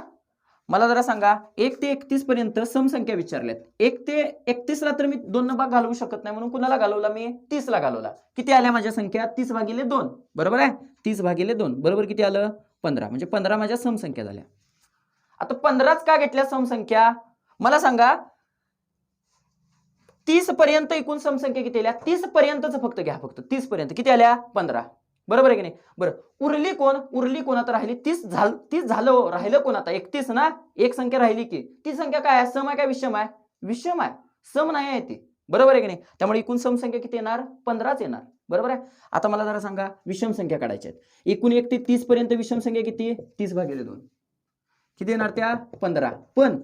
मला जरा सांगा, 1 ते 31 पर्यंत समसंख्या विचारल्यात, 1 ते 31 ला तर मी 2 न भाग घालवू शकत नाही, म्हणून कुणाला घालवला मी, 30 ला घालवला. किती आल्या माझ्या संख्या, 30 भागिले 2, बरोबर आहे. 30 भागिले 2 बरोबर किती आलं 15, म्हणजे 15 माझ्या समसंख्या झाल्या. आता 15च का घेतल्या समसंख्या, मला सांगा. 30 पर्यंत एकूण समसंख्या किती आल्या, 30 पर्यंतच फक्त घ्या, फक्त 30 पर्यंत किती आल्या 15, बरोबर आहे की नाही. बरं, उरली कोण, उरली कोण आता राहिली 30 झालं, राहिलं कोण आता 31 ना, एक संख्या राहिली की. ती संख्या काय आहे, सम आहे काय विषम आहे, विषम आहे, सम नाही आहे ती, बरोबर आहे की नाही. त्यामुळे एकूण समसंख्या किती येणार, 15च येणार, बरोबर आहे. आता मला जरा सांगा, विषम संख्या काढायच्या आहेत. एकूण 1 ते 30 पर्यंत विषम संख्या किती, 30 भागिले 2 किती येणार त्या 15. पण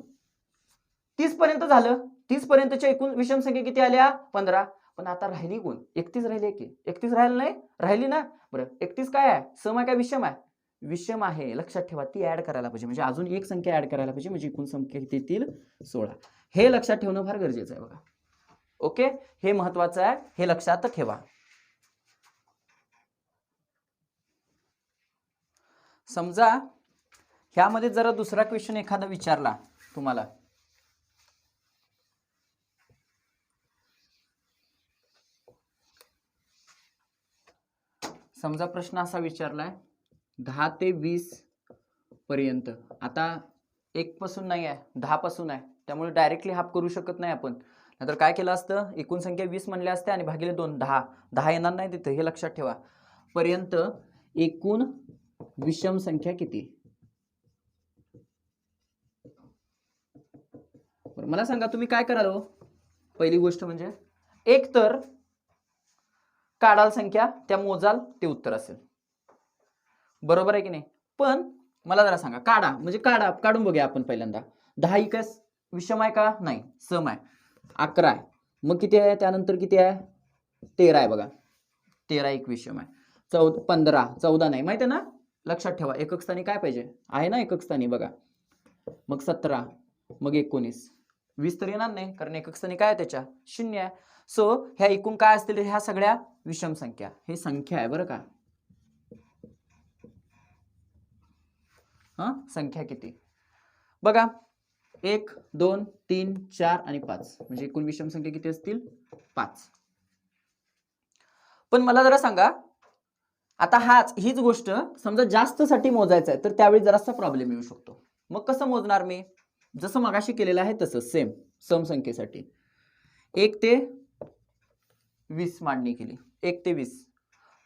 30 पर्यंत झालं, 30 पर्यंतच्या एकूण विषम संख्या किती आल्या 15. पण आता राहिली कोण, 31 राहिली की, 31 राहिली नाही, राहिली ना. बरं, 31 काय आहे, सम आहे काय विषम आहे, विषम आहे. लक्षात ठेवा, ती ऍड करायला पाहिजे, म्हणजे अजून एक संख्या ऍड करायला पाहिजे, म्हणजे एकूण संख्या किती येतील 16. हे लक्षात ठेवणं फार गरजेचं आहे बघा. ओके, हे महत्वाचं आहे, हे लक्षात ठेवा. समजा ह्यामध्ये जरा दुसरा क्वेश्चन एखादा विचारला तुम्हाला, समजा प्रश्न असा विचारलाय 10 ते 20 पर्यंत. आता 1 पासून नाही आहे, 10 पासून आहे, त्यामुळे डायरेक्टली हाफ करू शकत नाही आपण. नाहीतर काय केलं असतं, एकूण संख्या 20 म्हणल्या असत्या आणि भागिले 2 10, 10 येणार नाही तिथे, हे लक्षात ठेवा. पर्यंत एकूण विषम संख्या किती? बरं मला सांगा तुम्ही काय कराल हो? पहिली गोष्ट म्हणजे एक तर काढाल संख्या, त्या मोजाल, ते उत्तर असेल. बरोबर आहे की नाही? पण मला जरा सांगा, काढा म्हणजे काढून बघूया आपण पहिल्यांदा. 10 ही काय विषम आहे का? नाही, सम आहे. 11 आहे, मग किती आहे त्यानंतर? किती आहे? 13 आहे बघा. 13 एक विषम आहे. 15 14 नाही, माहिती आहे ना? लक्षात ठेवा, एकक स्थानी काय पाहिजे आहे ना, एकक स्थानी बघा. मग 17, मग 19, 20 तर येणार नाही, कारण एकक स्थानी काय आहे त्याच्या? 0 आहे. सो ह्या एकूण काय असतील? ह्या सगळ्या विषम संख्या. हे संख्या आहे बरं का. संख्या किती बघा, 1 2 3 4 आणि 5, म्हणजे एकूण विषम संख्या किती असतील? 5. पण मला जरा सांगा, आता हीच गोष्ट समजा जास्त साठी मोजायचं आहे, तर त्यावेळी जरासा प्रॉब्लेम येऊ शकतो. मग कसं मोजणार मी? जसं मगाशी केलेलं आहे तसं सेम सम संख्येसाठी 1 ते 20 मांडणी केली. 1 ते 20,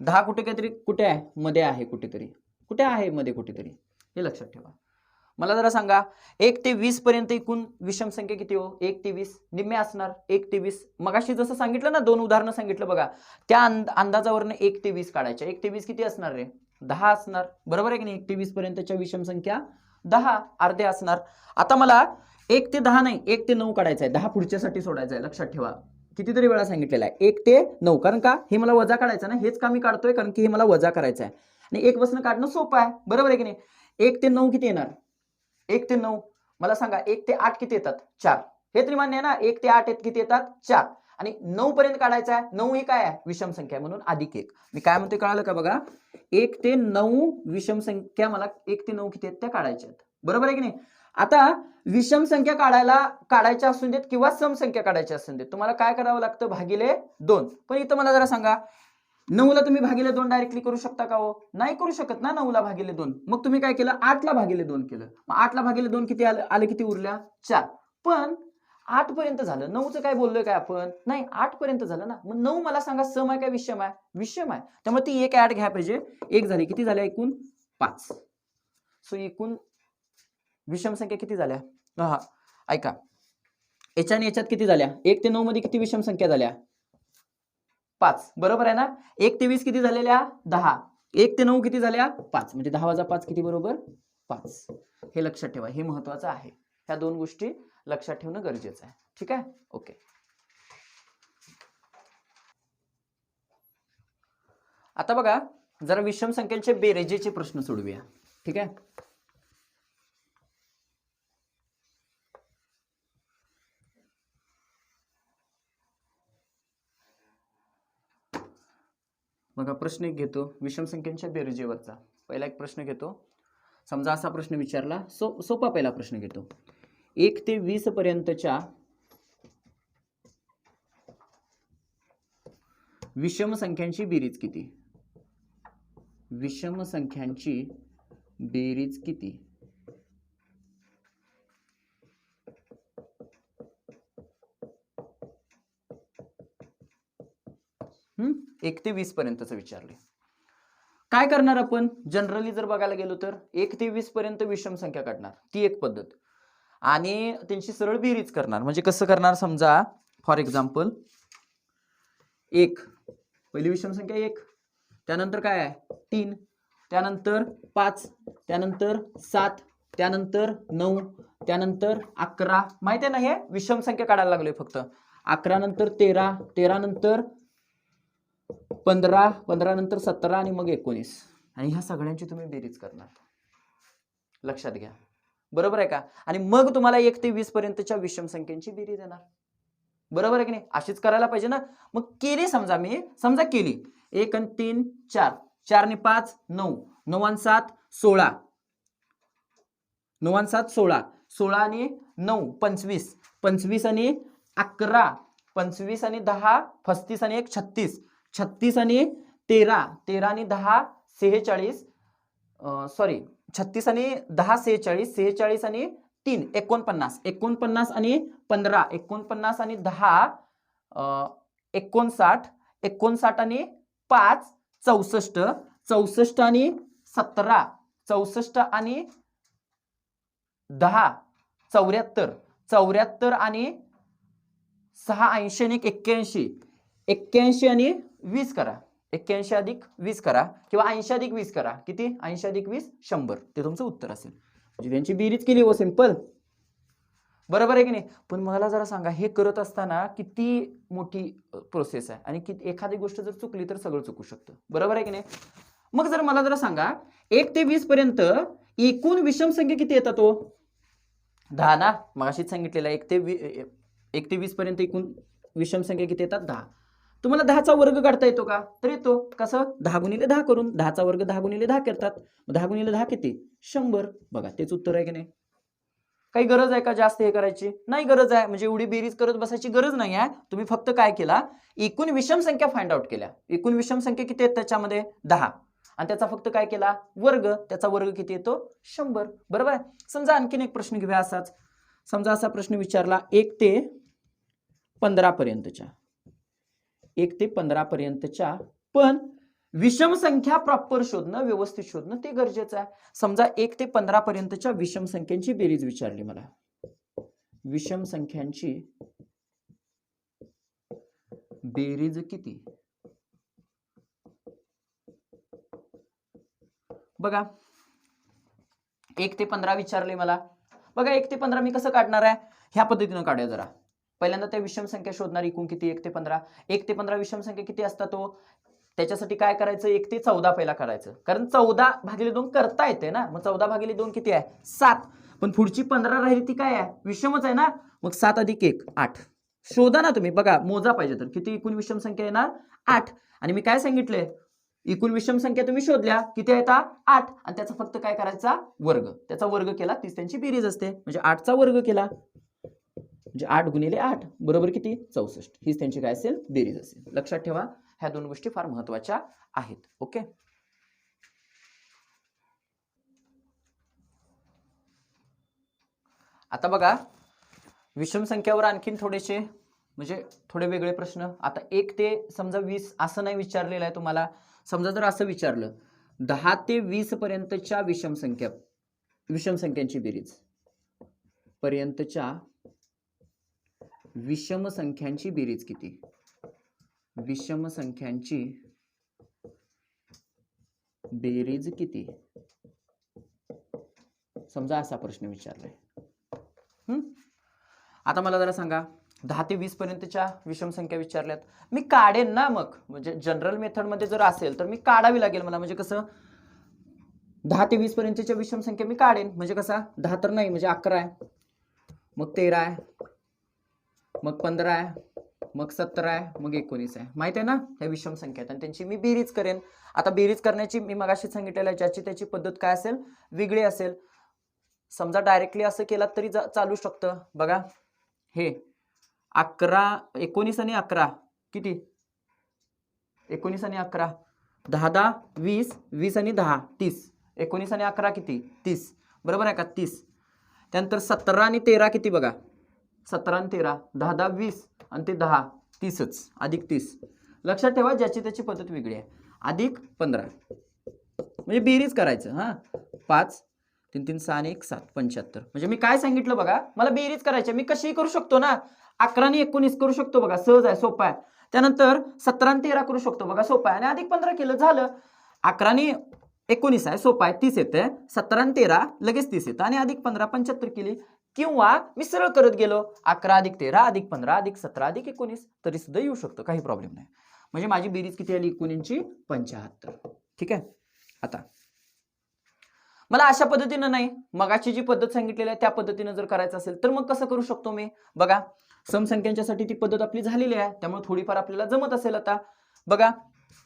10 कुठे आहे? मध्ये आहे कुठेतरी. कुठे आहे? मध्ये कुठेतरी, हे लक्षात ठेवा. मला जरा सांगा, 1 ते 20 पर्यंत एकूण विषम संख्या किती हो? 1 ते 20 निम्मे असणार. 1 ते 20 मगाशी जसं सांगितलं ना, 2 उदाहरणं सांगितलं बघा, त्या अंदाजावरनं 1 ते 20 काढायच्या. 1 ते 20 किती असणार रे? 10 असणार. बरोबर आहे की नाही? 1 ते 20 पर्यंतच्या विषम संख्या 10, अर्धे असणार. आता मला 1 ते 10 नाही, 1 ते 9 काढायचं आहे. 10 पुढच्यासाठी सोडायचं आहे. लक्षात ठेवा, कितीतरी वेळा सांगितलेलं आहे 1 ते 9, कारण का? हे मला वजा काढायचं ना, हेच का मी काढतोय? कारण की हे मला वजा करायचं आहे आणि 1 पासून काढणं सोपं आहे. बरोबर आहे की नाही? 1 ते 9 किती येणार? 1 ते 9 मला सांगा, 1 ते 8 किती येतात? 4. हे तरी मान्य आहे ना? 1 ते 8 किती येतात? 4. आणि 9 पर्यंत काढायचं आहे. 9 ही काय आहे? विषम संख्या आहे, म्हणून अधिक 1. मी काय म्हणते कळालं का बघा? 1 ते 9 विषम संख्या मला 1 ते 9 किती आहेत त्या काढायच्या आहेत. बरोबर आहे की नाही? आता विषम संख्या काढायच्या असून देत किंवा सम संख्या काढायच्या असून देत, तुम्हाला काय करावं लागतं? भागिले 2. पण इथं मला जरा सांगा, 9 ला तुम्ही भागिले 2 डायरेक्टली करू शकता का हो? नाही करू शकत ना 9 ला भागिले 2. मग तुम्ही काय केलं? 8 ला भागिले 2 केलं. मग 8 ला भागिले 2 किती आले? किती उरल्या? 4. पण 8 पर्यंत झालं. 9चं काय बोललोय काय आपण? नाही, 8 पर्यंत झालं ना. मग 9 मला सांगा, सम आहे का विषम आहे? विषम आहे. त्यामुळे ती एक ऍड घ्या पाहिजे. एक झाली, किती झाल्या एकूण? 5. सो एकूण विषम संख्या किती झाल्या? ऐका, याच्या आणि याच्यात किती झाल्या? 1 ते 9 मध्ये किती विषम संख्या झाल्या? 5. बरोबर आहे ना? 1 ते 20 किती झालेल्या? 10. 1 ते 9 किती झाल्या? 5. म्हणजे 10 वजा 5 किती बरोबर? 5. हे लक्षात ठेवा, हे महत्वाचं आहे. ह्या दोन गोष्टी लक्षात ठेवणं गरजेचं आहे. ठीक आहे? ओके. आता बघा, जरा विषम संख्येचे बेरजेचे प्रश्न सोडवूया. ठीक आहे? बघा, प्रश्न एक घेतो विषम संख्यांच्या बेरजेवरचा. पहिला एक प्रश्न घेतो. समजा असा प्रश्न विचारला, सोपा पहिला प्रश्न घेतो. 1 ते 20 पर्यंतच्या विषम संख्यांची बेरीज किती? विषम संख्यांची बेरीज किती? 1 ते 20 पर्यंतच विचारले. काय करणार आपण? जनरली जर बघायला गेलो तर 1 ते 20 पर्यंत विषम संख्या काढणार, ती एक पद्धत. आणि त्यांची सरळ बेरीज करणार. म्हणजे कसं करणार? समजा फॉर एक्झाम्पल 1 पहिली विषम संख्या 1, त्यानंतर काय आहे? 3, त्यानंतर 5, त्यानंतर 7, त्यानंतर 9, त्यानंतर 11. माहिती आहे ना, हे विषम संख्या काढायला लागलोय फक्त. 11 नंतर 13, 13 नंतर 15, 15 नंतर 17 आणि मग 19. आणि ह्या सगळ्यांची तुम्ही बेरीज करणार. लक्षात घ्या. बरोबर आहे का? आणि मग तुम्हाला 1 ते 20 पर्यंतच्या विषम संख्यांची बेरीज येणार. बरोबर आहे की नाही? अशीच करायला पाहिजे ना. मग केली, समजा केली 1 आणि 3 4, 4 आणि 5 9, 9 आणि 7 16, 9 आणि 7 16, 16 आणि 9 25, 25 आणि 11, 25 आणि 10 35 आणि 1 36, 36 आणि 13, 13 आणि 10 46, 36 आणि 10 46, 46 आणि 3 49, 49 आणि 15, 49 आणि 10 59, 59 आणि 5 64, 64 आणि 17, 64 आणि 10 74, 74 आणि 6 80 आणि 81, 81 आणि 20 करा, 81 अधिक 20 करा किंवा 80 अधिक 20 करा, किती 80 अधिक 20 100, ते तुमचं उत्तर असेल. म्हणजे त्यांची बेरीज केली हो, सिंपल, बरोबर आहे की नाही. पण मला जरा सांगा, हे करत असताना किती मोठी प्रोसेस आहे आणि एखादी गोष्ट जर चुकली तर सगळं चुकू शकतं, बरोबर आहे की नाही. मग जर मला जरा सांगा 1 ते 20 पर्यंत एकूण विषम संख्या किती येतात तो 10 ना, मगाशीच सांगितलेलं आहे 1 ते 20 पर्यंत एकूण विषम संख्या किती येतात 10. तुम्हाला 10चा वर्ग काढता येतो का, तर येतो. कसं 10 गुणिले 10 करून, 10चा वर्ग 10 गुणिले 10 करतात, 10 गुणिले 10 किती 100. बघा तेच उत्तर आहे की नाही. काही गरज आहे का जास्त हे करायची, नाही गरज आहे. म्हणजे एवढी बेरीज करत बसायची गरज नाही आहे. तुम्ही फक्त काय केला, एकूण विषम संख्या फाइंड आउट केल्या. एकूण विषम संख्या किती आहेत त्याच्यामध्ये 10 आणि त्याचा फक्त काय केला वर्ग, त्याचा वर्ग किती येतो 100, बरोबर आहे. समजा आणखीन एक प्रश्न घेऊया असाच. समजा असा प्रश्न विचारला 1 ते 15 पर्यंतच्या, 1 ते 15 पर्यंतच्या, पण विषम संख्या प्रॉपर शोधणं, व्यवस्थित शोधणं ते गरजेचं आहे. समजा 1 ते 15 पर्यंतच्या विषम संख्यांची बेरीज विचारली मला. विषम संख्यांची बेरीज किती, बघा 1 ते 15 विचारले मला. बघा 1 ते 15 मी कसं काढणार आहे, ह्या पद्धतीनं काढूया जरा. पहिल्यांदा त्या विषम संख्या शोधणार, एकूण किती 1 ते 15. 1 ते 15 विषम संख्या किती असतात तो, त्याच्यासाठी काय करायचं 1 ते 14 पहिला करायचं, कारण 14 भागिले 2 करता येते ना. मग 14 भागिले 2 किती आहे 7, पण पुढची 15 राहिली ती काय आहे विषमच आहे ना. मग 7 अधिक 1 8. शोधा ना तुम्ही, बघा मोजा पाहिजे तर किती एकूण विषम संख्या येणार 8. आणि मी काय सांगितलंय, एकूण विषम संख्या तुम्ही शोधल्या किती आहेत 8 आणि त्याचा फक्त काय करायचा वर्ग, त्याचा वर्ग केला तीच त्यांची बेरीज असते. म्हणजे 8चा वर्ग केला म्हणजे 8 गुणिले 8 बरोबर किती 64, हीच त्यांची काय असेल बेरीज असेल. लक्षात ठेवा, ह्या दोन गोष्टी फार महत्वाच्या आहेत. ओके, आता बघा विषम संख्यावर आणखीन थोडेसे म्हणजे थोडे वेगळे प्रश्न. आता 1 ते समजा 20 असं नाही विचारलेलं आहे तुम्हाला. समजा जर असं विचारलं 10 ते 20 पर्यंतच्या विषम संख्यांची बेरीज, पर्यंतच्या विषम संख्यांची बेरीज किती, विषम संख्यांची बेरीज किती, समजा असा प्रश्न विचारलाय. आता मला जरा सांगा 10 ते 20 पर्यंतच्या विषम संख्या विचारल्यात, मी काढेन ना. मग म्हणजे जनरल मेथड मध्ये जर असेल तर मी काढावी लागेल मला. म्हणजे कसं 10 ते 20 पर्यंतच्या विषम संख्या मी काढेन. म्हणजे कसा 10 तर नाही म्हणजे 11 आहे, मग 13 आहे, मग 15 आहे, मग 17 आहे, मग 19 आहे. माहित आहे ना ह्या विषम संख्या आहेत आणि त्यांची मी बेरीज करेन. आता बेरीज करण्याची मी मगाशी सांगितलेलं आहे, ज्याची त्याची पद्धत काय असेल वेगळी असेल. समजा डायरेक्टली असं केलात तरी चालू शकतं. बघा हे 11 19 आणि 11 किती 19 आणि 11 10 10 20 20 आणि 10 30, 19 आणि 11 किती 30, बरोबर आहे का 30. त्यानंतर 17 आणि 13 किती बघा 17 आणि 13 10 10 20 आणि ते 10 30च अधिक 30. लक्षात ठेवा ज्याची त्याची पद्धत वेगळी आहे. अधिक 15 म्हणजे बेरीज करायचं. हा 5 3 3 6 आणि 1 7 75. म्हणजे मी काय सांगितलं बघा, मला बेरीज करायची, मी कशी करू शकतो ना 11 आणि 19 करू शकतो बघा, सहज आहे, सोपं आहे. त्यानंतर 17 आणि 13 करू शकतो बघा, सोपं आहे. आणि अधिक 15 केलं झालं. 11 आणि 19 आहे, सोपं आहे, 30 येते. 17 आणि 13 लगेच 30 येतं आणि अधिक 15 75 केली. किंवा मी सरळ करत गेलो 11 अधिक 13 अधिक 15 अधिक 17 अधिक 19 तरी सुद्धा येऊ शकतो, काही प्रॉब्लेम नाही. म्हणजे माझी बेरीज किती आली एकूणची 75. ठीक आहे. आता मला अशा पद्धतीनं नाही, मगाची जी पद्धत सांगितलेली आहे त्या पद्धतीनं जर करायचं असेल तर मग कसं करू शकतो मी. बघा समसंख्यांच्यासाठी ती पद्धत आपली झालेली आहे, त्यामुळे थोडीफार आपल्याला जमत असेल. आता बघा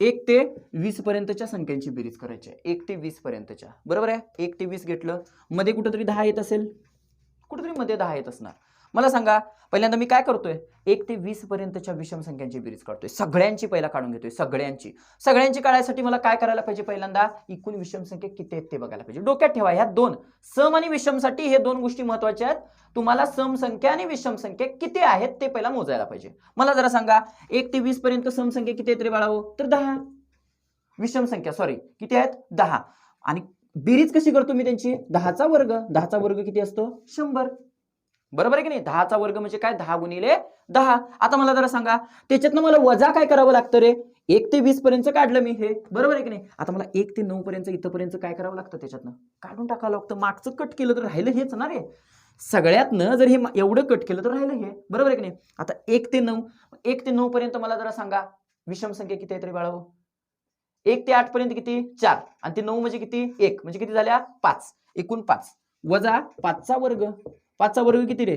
1 ते 20 पर्यंतच्या संख्यांची बेरीज करायची आहे. 1 ते 20 पर्यंतच्या, बरोबर आहे. 1 ते 20 घेतलं, मध्ये कुठेतरी 10 येत असेल, कुठेतरी मध्ये 10 येत असणार. मला सांगा पहिल्यांदा मी काय करतोय 1 ते 20 पर्यंतच्या विषम संख्यांची बेरीज काढतोय, सगळ्यांची पहिला काढून घेतोय, सगळ्यांची काढायसाठी मला काय करायला पाहिजे, पहिल्यांदा एकूण विषम संख्या किती आहेत ते बघायला पाहिजे. डोक्यात ठेवा ह्या दोन सम आणि विषमसाठी हे दोन गोष्टी महत्त्वाच्या आहेत. तुम्हाला सम संख्या आणि विषम संख्या किती आहेत ते पहिला मोजायला पाहिजे. मला जरा सांगा 1 ते 20 पर्यंत सम संख्या किती आहेत रे बाळाओ, तर 10. विषम संख्या सॉरी किती आहेत 10. आणि बेरीज कशी करतो मी त्यांची, 10चा वर्ग. 10चा वर्ग किती असतो 100. बरोबर आहे की नाही, 10चा वर्ग म्हणजे काय 10 गुणिले 10. आता मला जरा सांगा त्याच्यातनं मला वजा काय करावं लागतं रे, 1 ते 20 पर्यंत काढलं मी हे, बरोबर आहे की नाही. आता मला 1 ते 9 पर्यंत इथपर्यंत काय करावं लागतं, त्याच्यातनं काढून टाकावं लागतं. मागचं कट केलं तर राहिलं हेच ना रे, सगळ्यातनं जर हे एवढं कट केलं तर राहिलं हे, बरोबर आहे की नाही. आता 1 ते 9 पर्यंत मला जरा सांगा विषम संख्या किती आहेत रे बाळाओ. 1 ते 8 पर्यंत किती 4 आणि ते 9 म्हणजे किती 1 म्हणजे किती झाल्या 5. एकूण 5 वजा 5चा वर्ग. 5चा वर्ग किती रे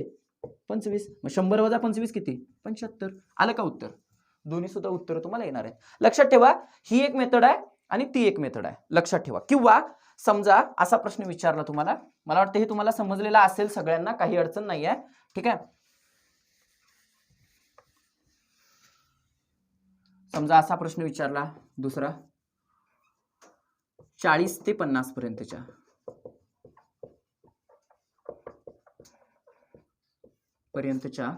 25. मग 100 वजा 25 किती 75. आलं का उत्तर. दोन्ही सुद्धा उत्तर तुम्हाला येणार आहेत. लक्षात ठेवा ही एक मेथड आहे आणि ती एक मेथड आहे, लक्षात ठेवा. किंवा समजा असा प्रश्न विचारला तुम्हाला, मला वाटतं हे तुम्हाला समजलेला असेल सगळ्यांना, काही अडचण नाही आहे, ठीक आहे. समजा असा प्रश्न विचारला दुसरा 40 ते 50 पर्यंतच्या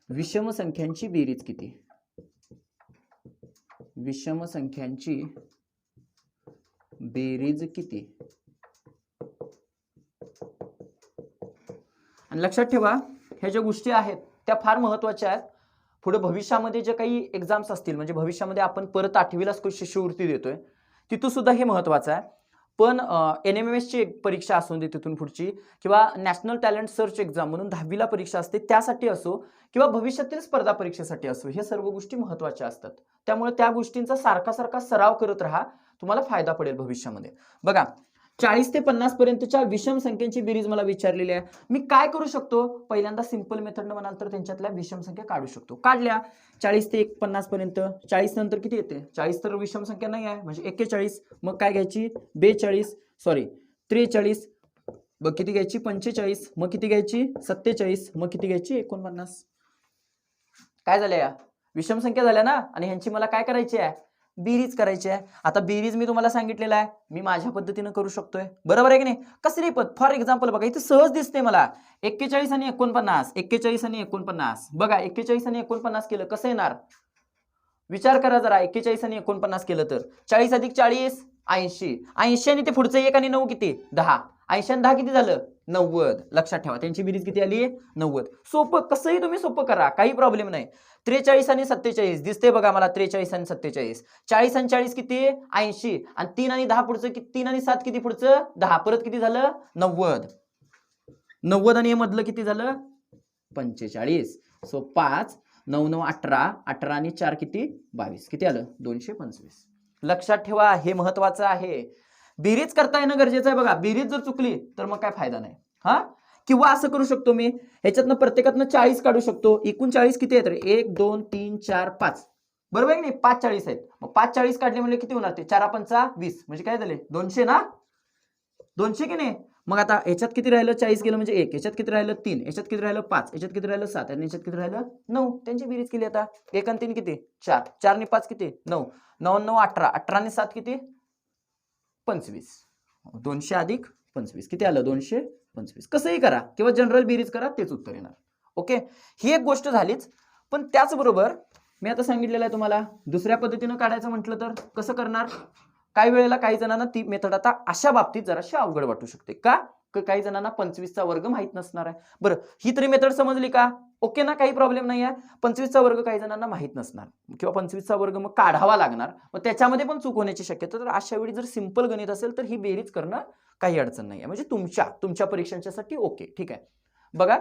विषम संख्यांची बेरीज किती, विषम संख्यांची बेरीज किती. आणि लक्षात ठेवा ह्या ज्या गोष्टी आहेत त्या फार महत्त्वाच्या आहेत. पुढे भविष्यामध्ये जे काही एक्झाम्स असतील, म्हणजे भविष्यामध्ये आपण परत 8वीला शिष्यवृत्ती देतोय तिथून सुद्धा हे महत्त्वाचं आहे. पण NMMS ची परीक्षा असू दे तिथून पुढची, किंवा नॅशनल टॅलेंट सर्च एक्झाम म्हणून 10वीला परीक्षा असते त्यासाठी असो, किंवा भविष्यातील स्पर्धा परीक्षेसाठी असो, हे सर्व गोष्टी महत्त्वाच्या असतात. त्यामुळे त्या गोष्टींचा सारखा सराव करत राहा, तुम्हाला फायदा पडेल भविष्यामध्ये. बघा 40 ते 50 पर्यंतच्या विषम संख्यांची बेरीज मला विचारलेली आहे. मी काय करू शकतो, पहिल्यांदा सिंपल मेथडनं म्हणाल तर त्यांच्यातल्या विषम संख्या काढू शकतो. काढल्या 40 ते 50 पर्यंत, 40 नंतर किती येते 40 तर विषम संख्या नाही आहे म्हणजे 41. मग काय घ्यायची 43, मग किती घ्यायची 45, मग किती घ्यायची 47, मग किती घ्यायची 49. काय झालं या विषम संख्या झाल्या ना, आणि ह्यांची मला काय करायची आहे बेरीज करायची आहे. आता बेरीज मी तुम्हाला सांगितलेलं आहे, मी माझ्या पद्धतीने करू शकतोय, बरोबर आहे की नाही. कसली पद्धत, फॉर एक्झाम्पल बघा इथे सहज दिसते मला 41 आणि 49, 41 आणि 49. बघा 41 आणि 49 केलं कसं येणार, विचार करा जरा. 41 आणि 49 केलं तर 40 अधिक 40 80, 80 आणि ते पुढचं 1 आणि 9 किती 10, 80 आणि 10 किती झालं 90. लक्षात ठेवा त्यांची बेरीज किती आली 90. सोपं, कसंही तुम्ही सोपं करा, काही प्रॉब्लेम नाही. 43 आणि 47 दिसते बघा मला, 43 आणि 47, 40 आणि 40 किती 80, आणि 3 आणि 10 पुढचं किती, 3 आणि 7 किती पुढचं 10, परत किती झालं 90 आणि हे मधलं किती झालं 45. सो 5 9 9 18, 18 आणि 4 किती 22, किती आलं 225. लक्षात ठेवा हे महत्वाचं आहे. बेरीज करता येणं गरजेचं आहे. बघा बेरीज जर चुकली तर मग काय फायदा नाही. हा, किंवा असं करू शकतो मी, ह्याच्यातनं प्रत्येकातनं 40 काढू शकतो. एकूण 40 किती आहेत रे 1 2 3 4 5, बरोबर आहे की नाही. 5 40 आहेत, मग 5 40 काढले म्हणजे किती होणार ते 4 5 20, म्हणजे काय झाले 200 ना, 200 की नाही. मग आता ह्याच्यात किती राहिलं 40 गेलं म्हणजे 1, ह्याच्यात किती राहिलं 3, ह्याच्यात किती राहिलं 5, ह्याच्यात किती राहिलं 7, आणि ह्याच्यात किती राहिलं 9. त्यांची बेरीज केली आता 1 आणि 3 किती 4, 4 आणि 5 किती 9, 9 9 18, 18 आणि 7 किती 25, 200 अधिक 25 किती आलं 225. कसंही करा किंवा जनरल बेरीज करा तेच उत्तर येणार. ओके, ही एक गोष्ट झालीच. पण त्याचबरोबर मी आता सांगितलेलं आहे तुम्हाला दुसऱ्या पद्धतीनं काढायचं म्हटलं तर कसं करणार. काही वेळेला काही जणांना ती मेथड आता अशा बाबतीत जराशी अवघड वाटू शकते का, काही जणांना 25चा वर्ग माहित नसणार आहे. बरं ही तरी मेथड समजली का, ओके ना, काही प्रॉब्लेम नाही आहे. 25चा वर्ग काही जणांना माहित नसणार किंवा 25चा वर्ग मग काढावा लागणार, मग त्याच्यामध्ये पण चूक होण्याची शक्यता. तर अशा वेळी जर सिंपल गणित असेल तर ही बेरीज करणं काही अडचण नाही आहे, म्हणजे तुमच्या परीक्षांच्यासाठी ओके ठीक आहे. बघा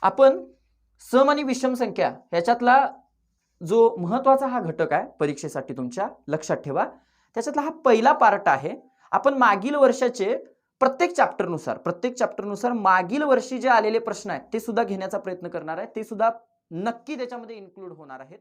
आपण सम आणि विषम संख्या ह्याच्यातला जो महत्वाचा हा घटक आहे परीक्षेसाठी तुमच्या लक्षात ठेवा. त्याच्यातला हा पहिला पार्ट आहे. आपण मागील वर्षाचे प्रत्येक चॅप्टरनुसार मागील वर्षी जे आलेले प्रश्न आहेत ते सुद्धा घेण्याचा प्रयत्न करणार आहे. ते सुद्धा नक्की त्याच्यामध्ये इन्क्लूड होणार आहेत.